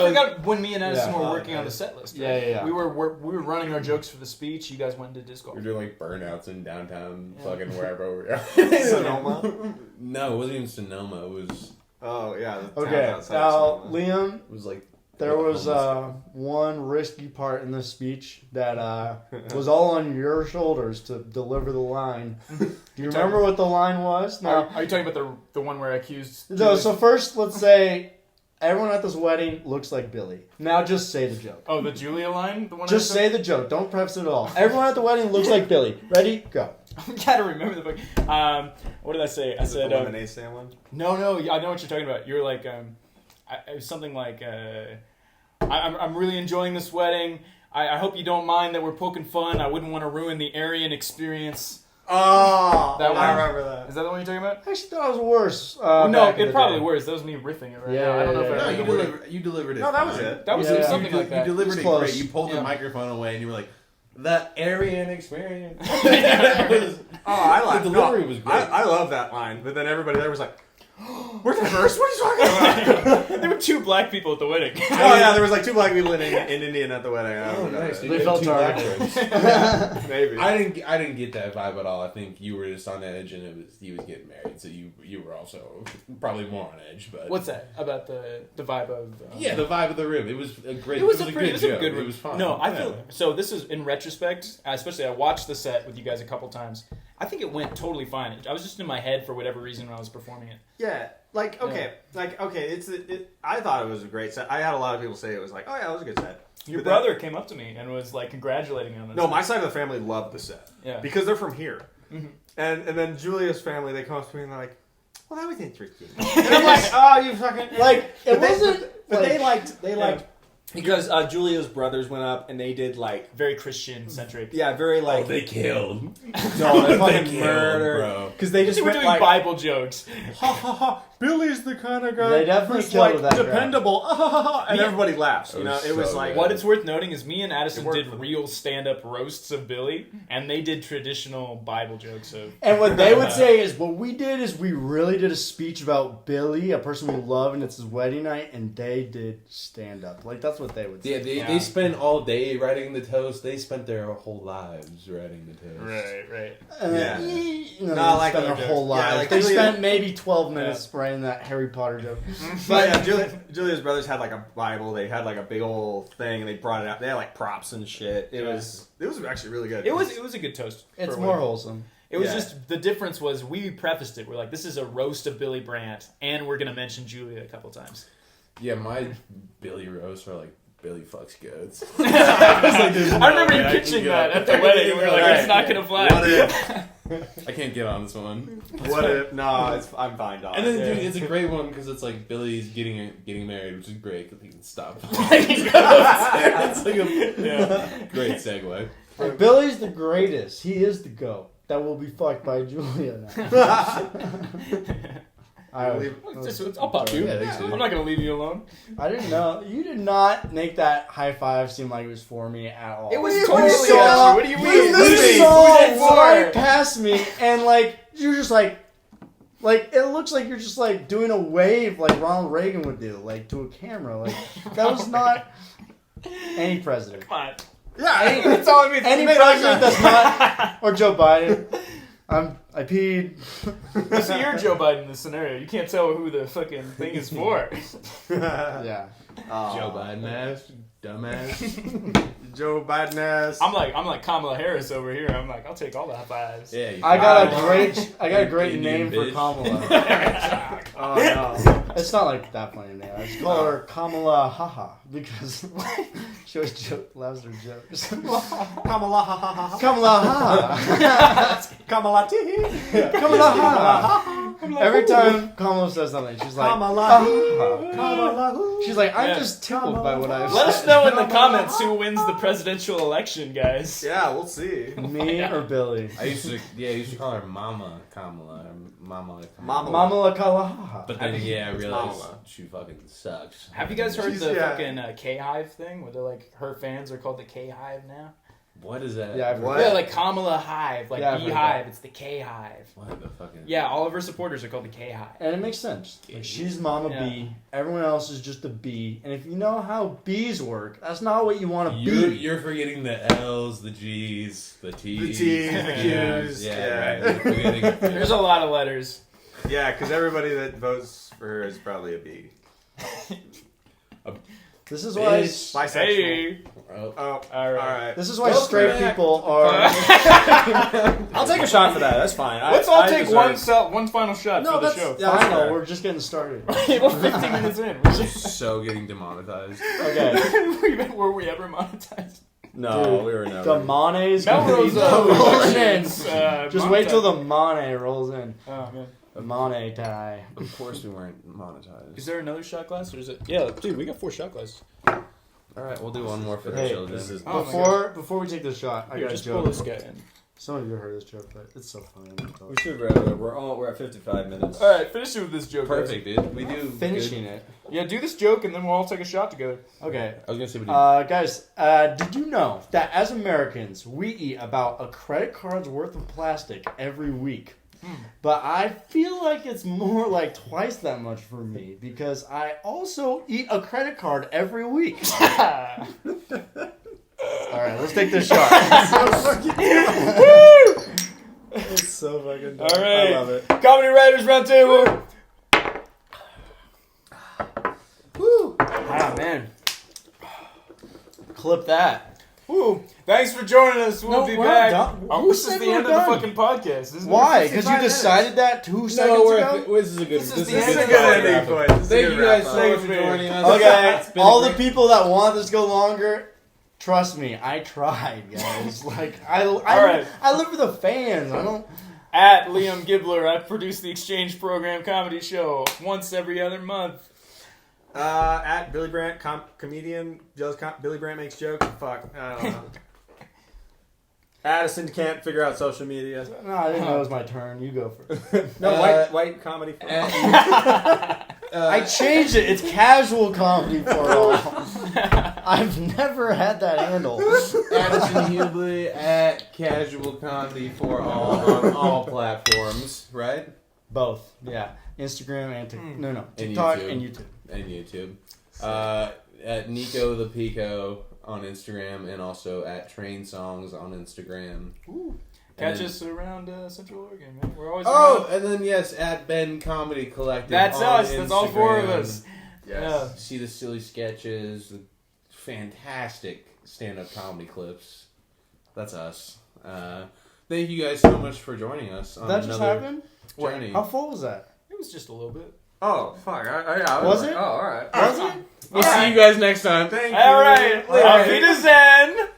Speaker 2: forgot when me and Addison were working on the set list. Right?
Speaker 3: Yeah.
Speaker 2: We were running our jokes for the speech. You guys went to disc golf.
Speaker 1: We were doing like burnouts in downtown, fucking wherever we were.
Speaker 4: Sonoma.
Speaker 1: No, it wasn't even Sonoma. It was.
Speaker 4: Oh yeah.
Speaker 3: Okay. Now, Liam,
Speaker 1: It was like.
Speaker 3: there was one risky part in this speech that was all on your shoulders to deliver the line. Do you remember what the line was?
Speaker 2: Now, are you talking about the one where I accused?
Speaker 3: No. So first, let's say everyone at this wedding looks like Billy. Now, just say the joke.
Speaker 2: Oh, the Julia line, the one.
Speaker 3: Just say the joke. Don't preface it at all. Everyone at the wedding looks like Billy. Ready? Go.
Speaker 2: I gotta remember the book. What did I say? I said
Speaker 4: the lemonade stand one.
Speaker 2: No, I know what you're talking about. You're like, it was something like, I'm really enjoying this wedding. I hope you don't mind that we're poking fun. I wouldn't want to ruin the Aryan experience.
Speaker 4: Oh,
Speaker 2: that one?
Speaker 4: I remember that.
Speaker 2: Is that the one you're talking about?
Speaker 3: I actually thought it was worse.
Speaker 2: No, it probably was. That was me riffing it right now. I don't know if I
Speaker 1: You delivered it.
Speaker 4: No, that was
Speaker 1: fine.
Speaker 4: it.
Speaker 2: That was something like that.
Speaker 1: You delivered it
Speaker 3: Close.
Speaker 1: great. You pulled the microphone away and you were like, the Aryan experience.
Speaker 4: I like
Speaker 1: the delivery was great.
Speaker 4: I love that line, but then everybody there was like, "We're the first. What are you talking about?"
Speaker 2: There were 2 black people at the wedding.
Speaker 4: Oh yeah, there was like 2 black people in Indian at the wedding.
Speaker 1: Oh, nice.
Speaker 3: They felt targeted.
Speaker 4: Maybe.
Speaker 1: I didn't get that vibe at all. I think you were just on edge, and he was getting married, so you were also probably more on edge. But
Speaker 2: What's that about the vibe of?
Speaker 1: The vibe of the room. It was a great.
Speaker 2: It was a
Speaker 1: good
Speaker 2: good
Speaker 1: joke.
Speaker 2: room.
Speaker 1: It was fun.
Speaker 2: No, I feel so. This is in retrospect, especially I watched the set with you guys a couple times. I think it went totally fine. I was just in my head for whatever reason when I was performing it.
Speaker 4: Yeah, I thought it was a great set. I had a lot of people say it was like, oh yeah, it was a good set.
Speaker 2: Your brother came up to me and was like congratulating me on this.
Speaker 4: No, my side of the family loved the set.
Speaker 2: Yeah.
Speaker 4: Because they're from here.
Speaker 2: Mm-hmm.
Speaker 4: And then Julia's family, they come up to me and they're like, well, that was interesting. And I'm like, oh, you fucking...
Speaker 3: Like, it wasn't...
Speaker 4: But
Speaker 3: like,
Speaker 4: they liked Because Julio's brothers went up and they did like
Speaker 2: Very Christian centric.
Speaker 4: very like
Speaker 1: they killed.
Speaker 4: no, they
Speaker 1: They
Speaker 4: fucking
Speaker 1: killed,
Speaker 4: murdered
Speaker 1: bro.
Speaker 4: because they just
Speaker 2: They were
Speaker 4: went
Speaker 2: doing
Speaker 4: like
Speaker 2: Bible jokes.
Speaker 4: ha ha ha. Billy's the kind of guy
Speaker 3: They definitely
Speaker 4: who's
Speaker 3: killed
Speaker 4: like
Speaker 3: with that crowd.
Speaker 4: dependable. Ah, ha, ha, ha, and
Speaker 2: Yeah.
Speaker 4: everybody laughs. You
Speaker 1: It
Speaker 4: know,
Speaker 1: was
Speaker 4: it was
Speaker 1: so
Speaker 4: like
Speaker 1: good.
Speaker 2: What it's worth noting is me and Addison
Speaker 4: It worked
Speaker 2: did
Speaker 4: for them.
Speaker 2: real stand-up roasts of Billy, and they did traditional Bible jokes of.
Speaker 3: And what they would say is, what we did is we really did a speech about Billy, a person we love, and it's his wedding night, and they did stand up. Like, that's what they would say.
Speaker 1: Yeah, they spent all day writing the toast. They spent their whole lives writing the toast.
Speaker 2: Right.
Speaker 4: Yeah.
Speaker 3: No,
Speaker 4: Not
Speaker 3: they
Speaker 4: like
Speaker 3: spent
Speaker 4: other
Speaker 3: their whole
Speaker 4: jokes. Yeah,
Speaker 3: lives.
Speaker 4: like
Speaker 3: they
Speaker 4: Julia-
Speaker 3: spent maybe 12 minutes writing that Harry Potter joke.
Speaker 4: But yeah, Julia's brothers had like a Bible. They had like a big old thing, and they brought it out. They had like props and shit. It was actually really good.
Speaker 2: It was a good toast.
Speaker 3: It's
Speaker 2: for
Speaker 3: more
Speaker 2: women.
Speaker 3: wholesome.
Speaker 2: It was
Speaker 4: Yeah.
Speaker 2: just the difference was we prefaced it. We're like, this is a roast of Billy Brandt, and we're gonna mention Julia a couple times.
Speaker 1: Yeah, my Billy roasts are like Billy fucks goats.
Speaker 2: I remember you pitching that at the wedding, and we were like,
Speaker 4: Right.
Speaker 2: it's not gonna fly.
Speaker 4: What if?
Speaker 1: I can't get on this one.
Speaker 4: What if? No, I'm fine, dog.
Speaker 1: And then
Speaker 2: Yeah.
Speaker 1: dude, it's a great one because it's like Billy's getting married, which is great because he can stop.
Speaker 2: Yeah.
Speaker 1: It's like a great segue.
Speaker 3: And Billy's the greatest. He is the GOAT. That will be fucked by Julia now.
Speaker 2: I'll pop you.
Speaker 1: Yeah, thanks, dude.
Speaker 2: I'm not gonna leave you alone.
Speaker 3: I didn't know. You did not make that high five seem like it was for me at all.
Speaker 2: It was
Speaker 3: You
Speaker 2: totally
Speaker 3: saw-
Speaker 2: at you. What do you mean?
Speaker 3: You
Speaker 2: This is
Speaker 3: saw
Speaker 2: what it's
Speaker 3: right
Speaker 2: for.
Speaker 3: past me, and like you're just like it looks like you're just like doing a wave like Ronald Reagan would do, like to a camera. Like that was not any president.
Speaker 2: Come on.
Speaker 4: yeah,
Speaker 2: That's all I mean.
Speaker 3: Any president that's not, or Joe Biden. I peed.
Speaker 2: So you're Joe Biden in this scenario. You can't tell who the fucking thing is for.
Speaker 3: Yeah.
Speaker 1: Joe Biden ass, dumbass.
Speaker 4: Joe Biden ass.
Speaker 2: I'm like Kamala Harris over here. I'm like, I'll take all the high fives.
Speaker 1: Yeah, you
Speaker 3: I got
Speaker 1: fucking-
Speaker 3: a great
Speaker 1: Indian
Speaker 3: name for
Speaker 1: bitch.
Speaker 3: Kamala.
Speaker 4: Oh no.
Speaker 3: It's not like that funny name. I just call her Kamala Haha because she always loves her jokes.
Speaker 4: Kamala ha ha ha.
Speaker 3: Kamala Haha.
Speaker 4: Kamala tee.
Speaker 3: Kamala Haha. Every time Kamala says something, she's like,
Speaker 4: Kamala.
Speaker 3: "Ah."
Speaker 4: Kamala.
Speaker 3: She's like, I'm
Speaker 2: Yeah.
Speaker 3: just tickled by what I've
Speaker 2: Let
Speaker 3: said.
Speaker 2: us know in the comments who wins the presidential election, guys.
Speaker 4: Yeah, we'll see.
Speaker 3: Me or Billy?
Speaker 1: I used to call her Mama Kamala, or Mama Kamala.
Speaker 4: Mama.
Speaker 3: Mama Kalaha.
Speaker 1: But then I realized
Speaker 4: Mama.
Speaker 1: she fucking sucks.
Speaker 2: Have you guys heard
Speaker 4: She's-
Speaker 2: the
Speaker 4: yeah.
Speaker 2: fucking K-Hive thing? Where they're like, her fans are called the K-Hive now?
Speaker 1: What is that?
Speaker 3: Yeah, I've
Speaker 4: What?
Speaker 2: Yeah, like Kamala Hive, like
Speaker 3: Yeah, I've heard
Speaker 2: Beehive.
Speaker 3: that.
Speaker 2: It's the K-Hive.
Speaker 1: What the fucking?
Speaker 2: Yeah, all of her supporters are called the K-Hive.
Speaker 3: And it makes sense. Like, she's Mama
Speaker 2: Yeah.
Speaker 3: Bee. Everyone else is just a bee. And if you know how bees work, that's not what you want to
Speaker 1: You're,
Speaker 3: be.
Speaker 1: you're forgetting the L's, the G's, the T's.
Speaker 4: The T's, the Q's,
Speaker 1: Yeah,
Speaker 4: yeah.
Speaker 1: right. You're forgetting-
Speaker 2: There's a lot of letters.
Speaker 4: Yeah, because everybody that votes for her is probably a B.
Speaker 3: This is why.
Speaker 1: Bitch.
Speaker 4: Bisexual.
Speaker 2: Hey.
Speaker 1: Oh.
Speaker 4: Oh,
Speaker 2: All right.
Speaker 4: alright.
Speaker 3: This is why
Speaker 1: Welcome
Speaker 3: straight
Speaker 1: back.
Speaker 3: people are.
Speaker 4: I'll take a shot for that. That's fine.
Speaker 2: Let's all take one final shot
Speaker 4: No,
Speaker 2: for the
Speaker 4: that's-
Speaker 2: show.
Speaker 4: yeah. that's
Speaker 3: Final.
Speaker 4: fair.
Speaker 3: We're just getting started.
Speaker 2: We're 15 minutes in. We're just-
Speaker 1: So getting demonetized.
Speaker 3: Okay.
Speaker 2: Were we ever monetized?
Speaker 4: No,
Speaker 3: Dude,
Speaker 4: we were never.
Speaker 3: The Mone's gonna
Speaker 2: Melrose
Speaker 3: be rolling in.
Speaker 2: Productions,
Speaker 3: Just wait till the Monet rolls in.
Speaker 2: Oh man.
Speaker 3: The Monet tie.
Speaker 1: Of course we weren't monetized.
Speaker 2: Is there another shot glass or is it? Yeah, dude, we got 4 shot glasses.
Speaker 1: All right, we'll do one more for the
Speaker 3: Hey,
Speaker 1: children.
Speaker 4: this is-
Speaker 2: Oh my
Speaker 3: Before we take this shot, I
Speaker 2: Here,
Speaker 3: got a
Speaker 2: just pull
Speaker 3: joke.
Speaker 2: this guy in.
Speaker 3: Some of you heard this joke, but it's so funny. I'm gonna tell
Speaker 4: We
Speaker 3: it.
Speaker 4: should wrap it up. We're at 55 minutes.
Speaker 2: All right, finish it with this joke. guys.
Speaker 1: Perfect, dude. We do
Speaker 3: Finishing it.
Speaker 2: Yeah, do this joke and then we'll all take a shot together.
Speaker 3: Okay.
Speaker 1: I was gonna say we do.
Speaker 3: Guys, did you know that as Americans, we eat about a credit card's worth of plastic every week? But I feel like it's more like twice that much for me because I also eat a credit card every week. All right, let's take this shot.
Speaker 4: It's so fucking
Speaker 2: All right.
Speaker 4: I love it.
Speaker 2: Comedy Writers Roundtable.
Speaker 3: Ah, man. Clip that.
Speaker 2: Woo. Thanks for joining us. We'll
Speaker 3: No,
Speaker 2: be
Speaker 3: we're
Speaker 2: back.
Speaker 3: done.
Speaker 2: Oh,
Speaker 3: Who
Speaker 2: this is
Speaker 3: said
Speaker 2: the
Speaker 3: we're
Speaker 2: end
Speaker 3: done?
Speaker 2: of the fucking podcast. Isn't
Speaker 3: Why?
Speaker 2: It?
Speaker 3: Because you decided that 2 seconds ago?
Speaker 1: This is a good.
Speaker 2: This is
Speaker 1: This
Speaker 2: the
Speaker 1: is
Speaker 2: end
Speaker 1: a
Speaker 2: of
Speaker 1: good
Speaker 2: the
Speaker 1: ending
Speaker 4: point.
Speaker 1: point. Thank you guys so much
Speaker 2: Thank
Speaker 1: for
Speaker 2: you.
Speaker 1: joining us.
Speaker 3: Okay,
Speaker 1: It's been
Speaker 3: all
Speaker 1: a
Speaker 3: the
Speaker 1: great-
Speaker 3: people that want this to go longer, trust me, I tried, guys. Like, I
Speaker 2: right.
Speaker 3: live for the fans. I don't.
Speaker 2: At Liam Gibbler, I produce the Exchange Program comedy show once every other month.
Speaker 4: At Billy Brandt, comedian. Billy Brandt makes jokes. Fuck. I don't know. Addison can't figure out social media.
Speaker 3: No, I didn't know it was my turn. You go first.
Speaker 4: No, white comedy.
Speaker 3: I changed it. It's casual comedy for all. I've never had that handle.
Speaker 1: Addison Hubbley at Casual Comedy for all on all platforms, right?
Speaker 3: Both. Yeah. Instagram and
Speaker 1: And
Speaker 3: TikTok
Speaker 1: YouTube.
Speaker 3: and YouTube.
Speaker 1: And YouTube. At Nico the Pico on Instagram, and also at Train Songs on Instagram.
Speaker 2: Ooh. Catch us around Central Oregon, man. We're always
Speaker 1: Oh,
Speaker 2: around.
Speaker 1: and then yes, at Ben Comedy Collective.
Speaker 2: That's
Speaker 1: on
Speaker 2: us. That's all four of
Speaker 1: Instagram.
Speaker 2: us.
Speaker 4: Yes.
Speaker 2: Yeah.
Speaker 1: See the silly sketches, the fantastic stand-up comedy clips. That's us. Thank you guys so much for joining us on
Speaker 3: That just
Speaker 1: another
Speaker 3: happened?
Speaker 1: journey.
Speaker 3: How full was that?
Speaker 2: It was just a little bit.
Speaker 4: Oh, fuck.
Speaker 3: Was it?
Speaker 4: Oh, all right.
Speaker 3: Was it?
Speaker 1: We'll see you guys next time.
Speaker 4: Thank you.
Speaker 2: All right.
Speaker 1: Later.
Speaker 2: Auf Wiedersehen.